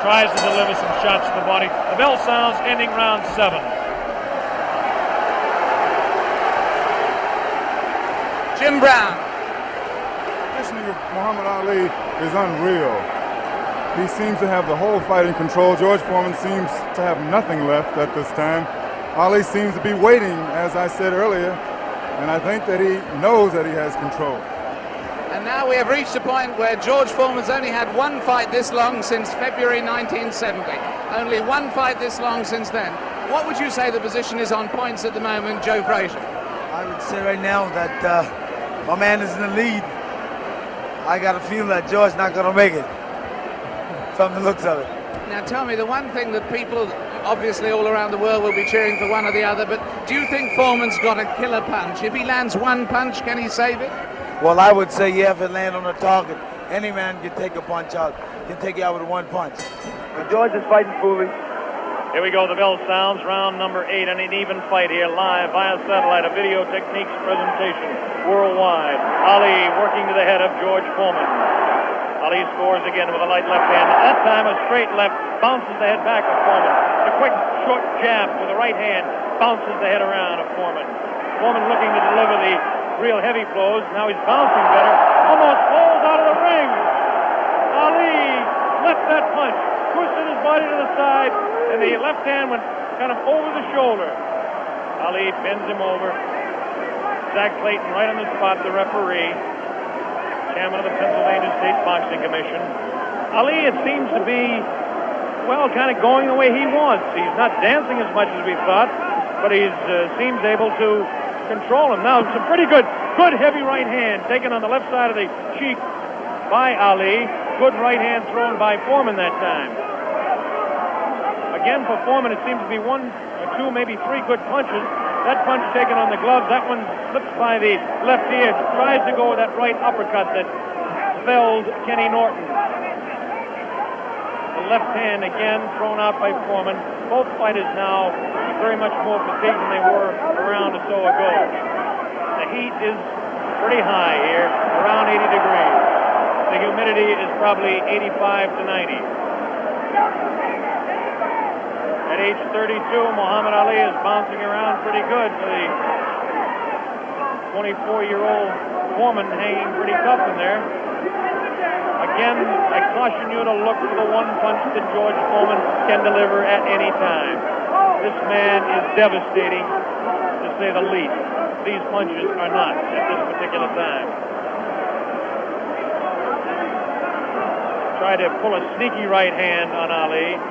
tries to deliver some shots to the body. The bell sounds, ending round 7. Jim Brown. Conditioning of Muhammad Ali is unreal. He seems to have the whole fight in control. George Foreman seems to have nothing left at this time. Ali seems to be waiting, as I said earlier, and I think that he knows that he has control. And now we have reached a point where George Foreman's only had one fight this long since February 1970. Only one fight this long since then. What would you say the position is on points at the moment, Joe Frazier? I would say right now that my man is in the lead. I got a feeling that George's not going to make it, from the looks of it. Now tell me, the one thing that people, obviously all around the world, will be cheering for one or the other, but do you think Foreman's got a killer punch? If he lands one punch, can he save it? Well, I would say, yeah, if it lands on the target, any man can take a punch out, can take you out with one punch. But George is fighting foolish. Here we go, the bell sounds, round number 8, and an even fight here, live via satellite, a video techniques presentation worldwide. Ali working to the head of George Foreman. Ali scores again with a light left hand. That time a straight left bounces the head back of Foreman. A quick short jab with the right hand bounces the head around of Foreman. Foreman looking to deliver the real heavy blows. Now he's bouncing better. Almost falls out of the ring. Ali left that punch, twisted his body to the side, and the left hand went kind of over the shoulder. Ali bends him over. Zach Clayton right on the spot, the referee, chairman of the Pennsylvania State Boxing Commission. Ali, it seems to be, well, kind of going the way he wants. He's not dancing as much as we thought, but he seems able to control him. Now, some pretty good heavy right hand taken on the left side of the cheek by Ali. Good right hand thrown by Foreman that time. Again, for Foreman, it seems to be 1 or 2, maybe 3 good punches. That punch taken on the glove, that one slips by the left ear, tries to go with that right uppercut that felled Kenny Norton. The left hand again thrown out by Foreman. Both fighters now very much more fatigued than they were a round or so ago. The heat is pretty high here, around 80 degrees. The humidity is probably 85 to 90. At age 32, Muhammad Ali is bouncing around pretty good for the 24-year-old Foreman, hanging pretty tough in there. Again, I caution you to look for the one punch that George Foreman can deliver at any time. This man is devastating, to say the least. These punches are not at this particular time. Try to pull a sneaky right hand on Ali.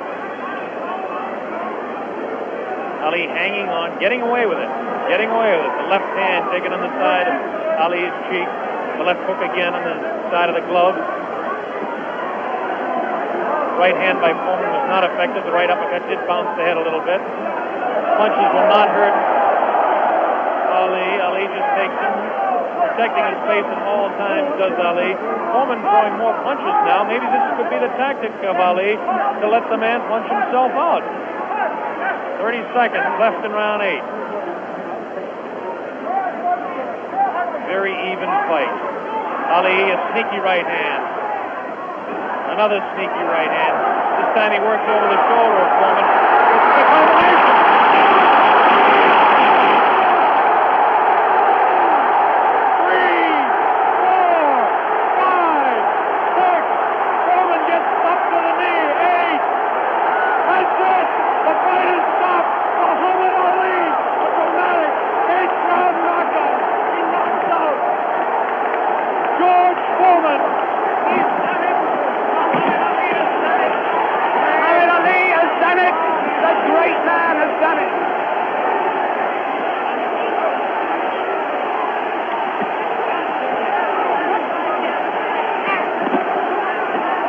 Ali hanging on, getting away with it. The left hand taken on the side of Ali's cheek. The left hook again on the side of the glove. Right hand by Foreman was not effective. The right uppercut did bounce the head a little bit. Punches will not hurt Ali. Ali just takes him protecting his face at all times, does Ali. Foreman throwing more punches now. Maybe this could be the tactic of Ali to let the man punch himself out. 30 seconds left in round 8. Very even fight. Ali, a sneaky right hand. Another sneaky right hand. This time he works over the shoulder of Foreman. This is a combination.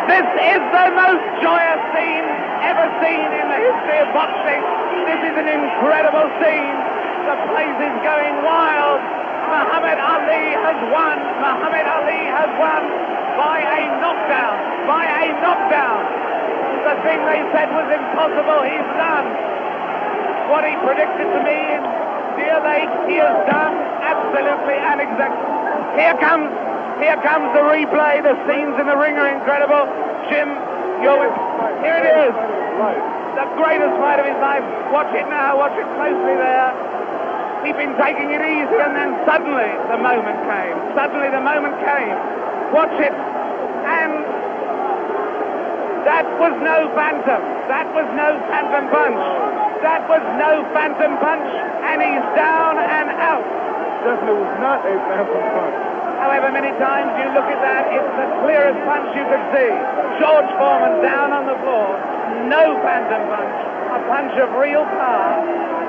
This is the most joyous scene ever seen in the history of boxing. This is an incredible scene. The place is going wild. Muhammad Ali has won. Muhammad Ali has won by a knockdown. By a knockdown. The thing they said was impossible, he's done. What he predicted to me in Deer Lake, he has done absolutely and exactly. Here comes the replay. The scenes in the ring are incredible. Jim, here it is. The greatest fight of his life. Watch it now. Watch it closely there. He'd been taking it easy, and then suddenly the moment came. Suddenly the moment came. Watch it. And that was no phantom. That was no phantom punch. That was no phantom punch. And he's down and out. Definitely was not a phantom punch. However many times you look at that, it's the clearest punch you could see. George Foreman down on the floor. No phantom punch. A punch of real power.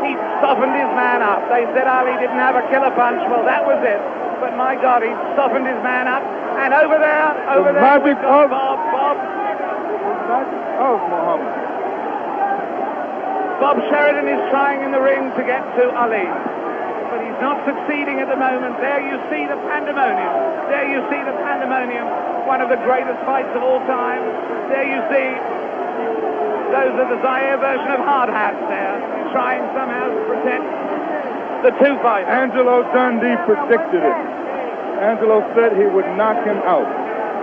He softened his man up. They said Ali didn't have a killer punch. Well, that was it. But my God, he softened his man up. And over there, magic of Bob. Oh, Muhammad. Bob Sheridan is trying in the ring to get to Ali. But he's not succeeding at the moment. There you see the pandemonium. There you see the pandemonium. One of the greatest fights of all time. There you see those are the Zaire version of hard hats there, trying somehow to protect the two fighters. Angelo Dundee predicted it. Angelo said he would knock him out.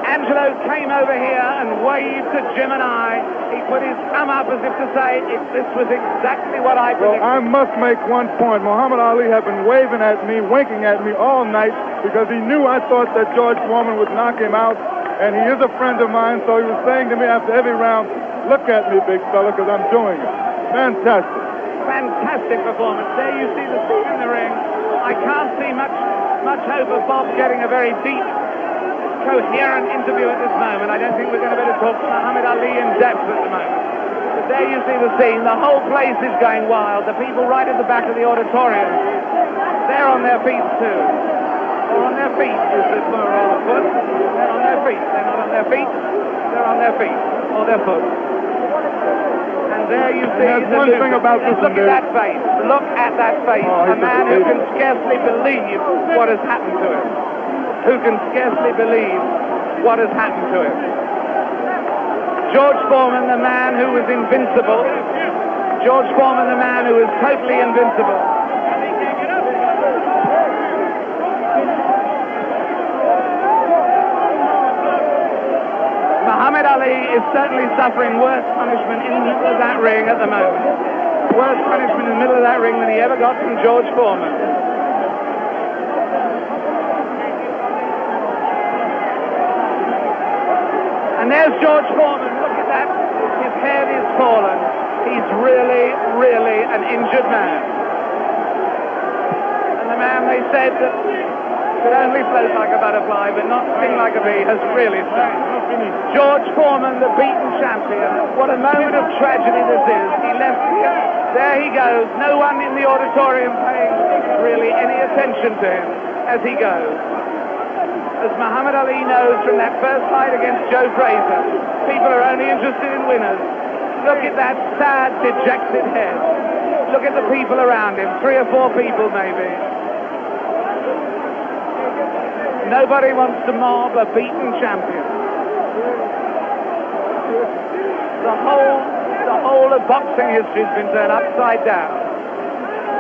Angelo came over here and waved to Jim and I. He put his thumb up as if to say, this was exactly what I predicted. Well, I must make one point. Muhammad Ali had been waving at me, winking at me all night because he knew I thought that George Foreman would knock him out, and he is a friend of mine, so he was saying to me after every round, look at me, big fella, because I'm doing it. Fantastic. Fantastic performance. There you see the scene in the ring. I can't see much hope of Bob getting a very deep, coherent interview at this moment. I don't think we're going to be able to talk to Muhammad Ali in depth at the moment. But there you see the scene. The whole place is going wild. The people right at the back of the auditorium, they're on their feet too. Or on their feet, is the plural of foot. They're on their feet. They're not on their feet. They're on their feet. Or their foot. And there you see There's one thing about this. Look at that face. Look at that face. A man who can scarcely believe what has happened to him. Who can scarcely believe what has happened to him. George Foreman, the man who was invincible. George Foreman, the man who was totally invincible. Muhammad Ali is certainly suffering worse punishment in the middle of that ring at the moment. Worse punishment in the middle of that ring than he ever got from George Foreman. And there's George Foreman. Look at that. His head is fallen. He's really, really an injured man. And the man they said that could only float like a butterfly but not sting like a bee has really stung. George Foreman, the beaten champion. What a moment of tragedy this is. He left here. There he goes. No one in the auditorium paying really any attention to him as he goes. As Muhammad Ali knows from that first fight against Joe Frazier, people are only interested in winners. Look at that sad, dejected head. Look at the people around him, 3 or 4 people maybe. Nobody wants to mob a beaten champion. The whole of boxing history has been turned upside down.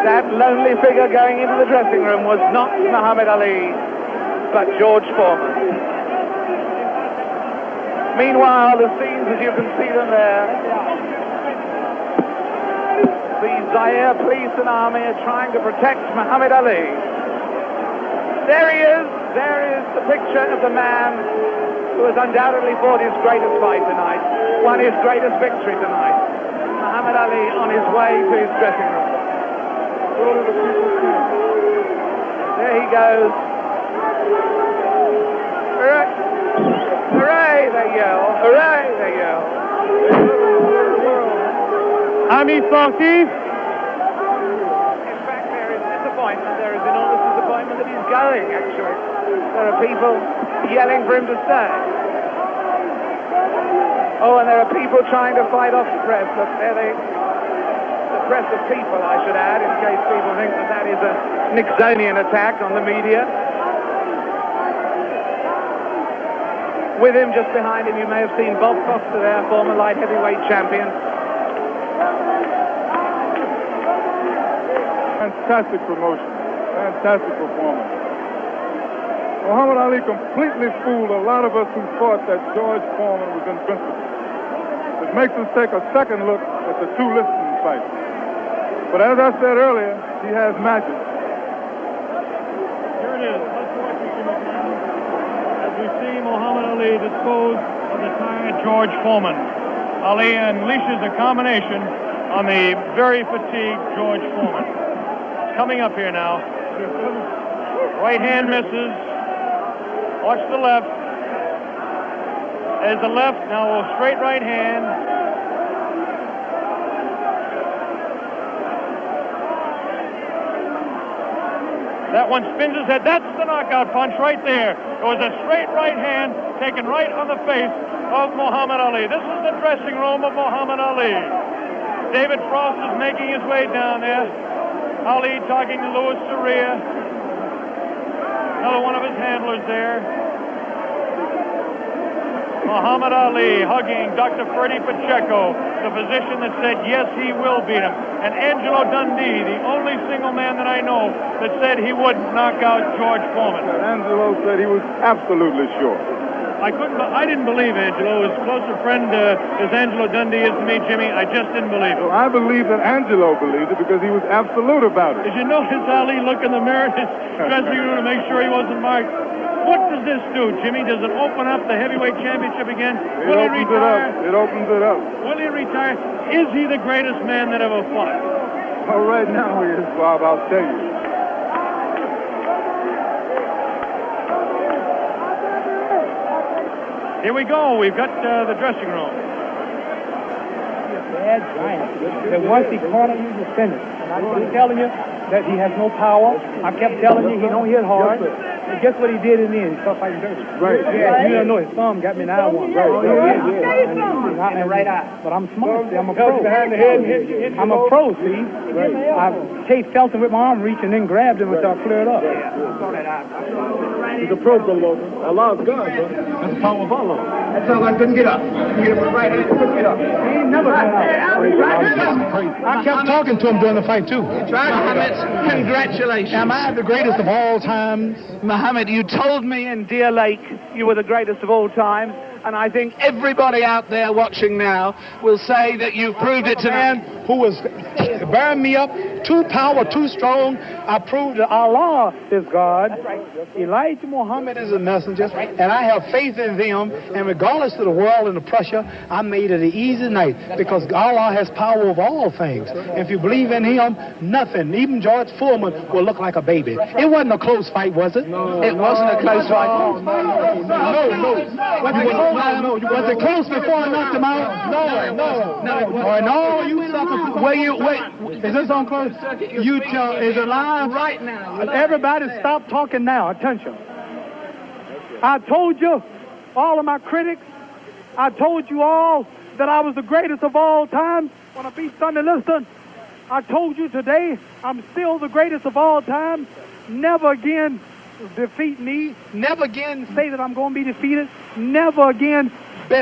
That lonely figure going into the dressing room was not Muhammad Ali, but George Foreman. Meanwhile, the scenes, as you can see them there, the Zaire police and army are trying to protect Muhammad Ali. There he is. There is the picture of the man who has undoubtedly fought his greatest fight tonight, won his greatest victory tonight. Muhammad Ali on his way to his dressing room. There he goes. Hooray! Hooray, they yell. Hooray, they yell. Ami sportif. In fact, there is disappointment. There is enormous disappointment that he's going, actually. There are people yelling for him to stay. Oh, and there are people trying to fight off the press. Look, there the press of people, I should add, in case people think that that is a Nixonian attack on the media. With him, just behind him, you may have seen Bob Foster there, former light heavyweight champion. Fantastic promotion. Fantastic performance. Muhammad Ali completely fooled a lot of us who thought that George Foreman was invincible. It makes us take a second look at the two listing fights. But as I said earlier, he has magic. Here it is. Let's watch it, as we see Muhammad Ali dispose of the tired George Foreman. Ali unleashes a combination on the very fatigued George Foreman. It's coming up here now. Right hand misses. Watch the left. There's the left. Now a straight right hand. That one spins his head. That's the knockout punch right there. It was a straight right hand taken right on the face of Muhammad Ali. This is the dressing room of Muhammad Ali. David Frost is making his way down there. Ali talking to Louis Soria. Another one of his handlers there. Muhammad Ali hugging Dr. Freddie Pacheco, the physician that said, yes, he will beat him. And Angelo Dundee, the only single man that I know that said he would knock out George Foreman. Angelo said he was absolutely sure. I didn't believe Angelo. As close a friend as Angelo Dundee is to me, Jimmy, I just didn't believe it. So I believe that Angelo believed it because he was absolute about it. Did you notice Ali look in the mirror in his dressing room to make sure he wasn't marked? What does this do, Jimmy? Does it open up the heavyweight championship again? Will he retire? It opens it up. Will he retire? Is he the greatest man that ever fought? Well, right now he is, Bob, I'll tell you. Here we go. We've got the dressing room. Bad giant. That once he caught him, he was finished. And I kept telling you that he has no power. I kept telling you he don't hit hard. And guess what he did in the end? He started fighting dirty. Right. Yeah, you don't know his thumb got me in eye one. Right. Oh, yeah. In the right eye. But I'm smart. See, I'm a pro. Behind the head and hit you. I'm a pro, see? Right. I Kate felt him with my arm reach and then grabbed him until I cleared up. He's a pro, Allah's God, bro. That's the power of Allah. That's all I couldn't get up. Get up with right hand, couldn't get up. He ain't never got up. I kept talking to him during the fight, too. Mohammed, congratulations. Am I the greatest of all times? Mohammed, you told me in Deer Lake you were the greatest of all times, and I think everybody out there watching now will say that you've proved it tonight. Who was bearing me up, too power, too strong. I proved that Allah is God. Elijah Muhammad is a messenger, and I have faith in them. And regardless of the world and the pressure, I made it an easy night because Allah has power over all things. If you believe in Him, nothing, even George Foreman, will look like a baby. It wasn't a close fight, was it? No, it wasn't a close fight. No. Was it close before I knocked him out? No. You sucker. Wait. Is this on close? You tell. Is it live? Right now. Everybody stop talking now. Attention. I told you, all of my critics, I told you all that I was the greatest of all time when I beat Sonny Liston. I told you today I'm still the greatest of all time. Never again defeat me. Never again say that I'm going to be defeated. Never again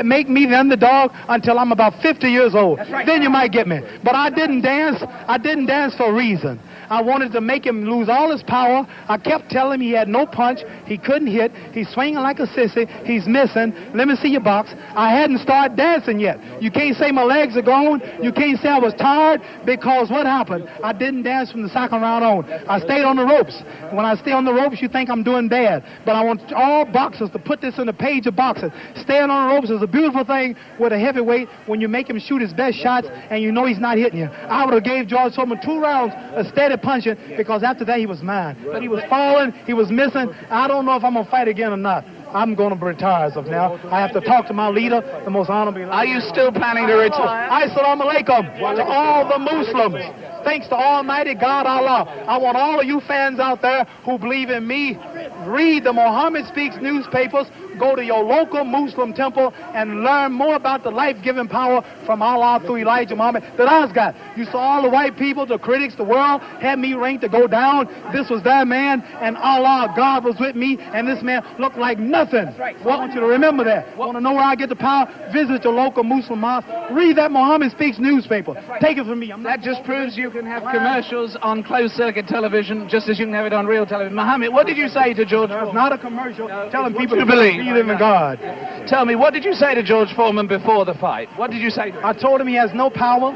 make me the underdog until I'm about 50 years old. Then you might get me. But I didn't dance. I didn't dance for a reason. I wanted to make him lose all his power. I kept telling him he had no punch. He couldn't hit. He's swinging like a sissy. He's missing. Let me see your box. I hadn't started dancing yet. You can't say my legs are gone. You can't say I was tired, because what happened? I didn't dance from the second round on. I stayed on the ropes. When I stay on the ropes, you think I'm doing bad. But I want all boxers to put this in the page of boxing. Staying on the ropes is a beautiful thing with a heavyweight when you make him shoot his best shots and you know he's not hitting you. I would have gave George Foreman 2 rounds of steady punching, because after that he was mine. But he was falling, he was missing. I don't know if I'm going to fight again or not. I'm going to retire as of now. I have to talk to my leader, the most honorable. Are you still planning to retire? Assalamu alaikum to all the Muslims. Thanks to Almighty God Allah. I want all of you fans out there who believe in me, read the Muhammad Speaks newspapers, go to your local Muslim temple and learn more about the life-giving power from Allah through Elijah Muhammad that I's got. You saw all the white people, the critics, the world had me ranked to go down. This was that man, and Allah, God was with me, and this man looked like nothing. I want you to remember that. Want to know where I get the power? Visit your local Muslim mosque. Read that Muhammad Speaks newspaper. Take it from me. That just proves you can have commercials on closed-circuit television just as you can have it on real television. Mohammed, what did you say to George Foreman? It's not a commercial telling people to believe in God. Tell me, what did you say to George Foreman before the fight? What did you say to him? I told him he has no power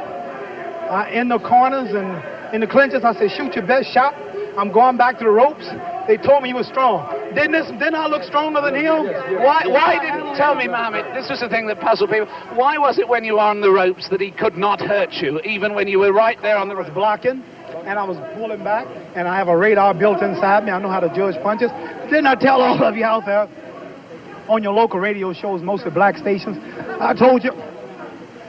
in the corners and in the clinches. I said, shoot your best shot. I'm going back to the ropes. They told me he was strong. Didn't I look stronger than him? Why didn't tell me, Mohammed? This was the thing that puzzled people. Why was it when you were on the ropes that he could not hurt you, even when you were right there on the ropes? Blocking, and I was pulling back, and I have a radar built inside me. I know how to judge punches. Didn't I tell all of you out there on your local radio shows, mostly black stations? I told you,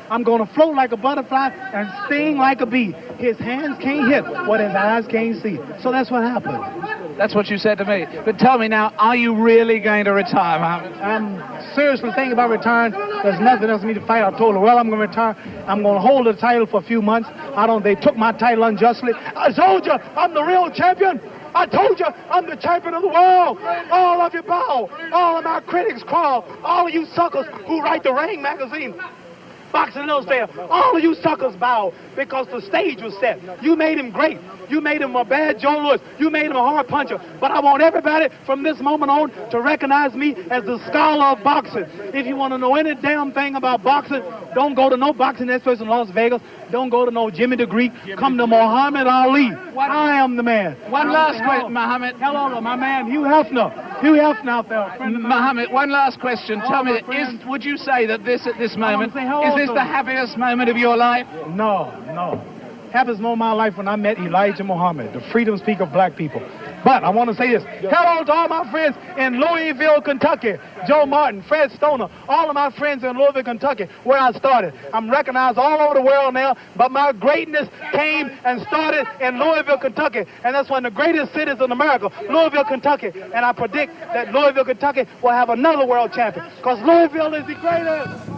I'm going to float like a butterfly and sting like a bee. His hands can't hit what his eyes can't see. So that's what happened. That's what you said to me. But tell me now, are you really going to retire, Mohammed? I'm seriously thinking about retiring. There's nothing else for me to fight. I told her, well, I'm going to retire. I'm going to hold the title for a few months. They took my title unjustly. I told you, I'm the real champion. I told you, I'm the champion of the world. All of you bow. All of my critics crawl. All of you suckers who write the Ring magazine, Boxing Illustrated, all of you suckers bow, because the stage was set. You made him great. You made him a bad Joe Louis. You made him a hard puncher. But I want everybody from this moment on to recognize me as the scholar of boxing. If you want to know any damn thing about boxing, don't go to no boxing experts in Las Vegas. Don't go to no Jimmy the Greek. Come to Muhammad Ali. I am the man. One last question, Mohammed. Hello to my man, Hugh Hefner. Hugh Hefner out there. Mohammed, one last question. Tell me, would you say that this at this moment, is this the happiest moment of your life? No. Happiest moment of my life when I met Elijah Muhammad, the freedom speaker of black people. But I want to say this. Hello to all my friends in Louisville, Kentucky. Joe Martin, Fred Stoner, all of my friends in Louisville, Kentucky, where I started. I'm recognized all over the world now, but my greatness came and started in Louisville, Kentucky. And that's one of the greatest cities in America, Louisville, Kentucky. And I predict that Louisville, Kentucky will have another world champion, because Louisville is the greatest.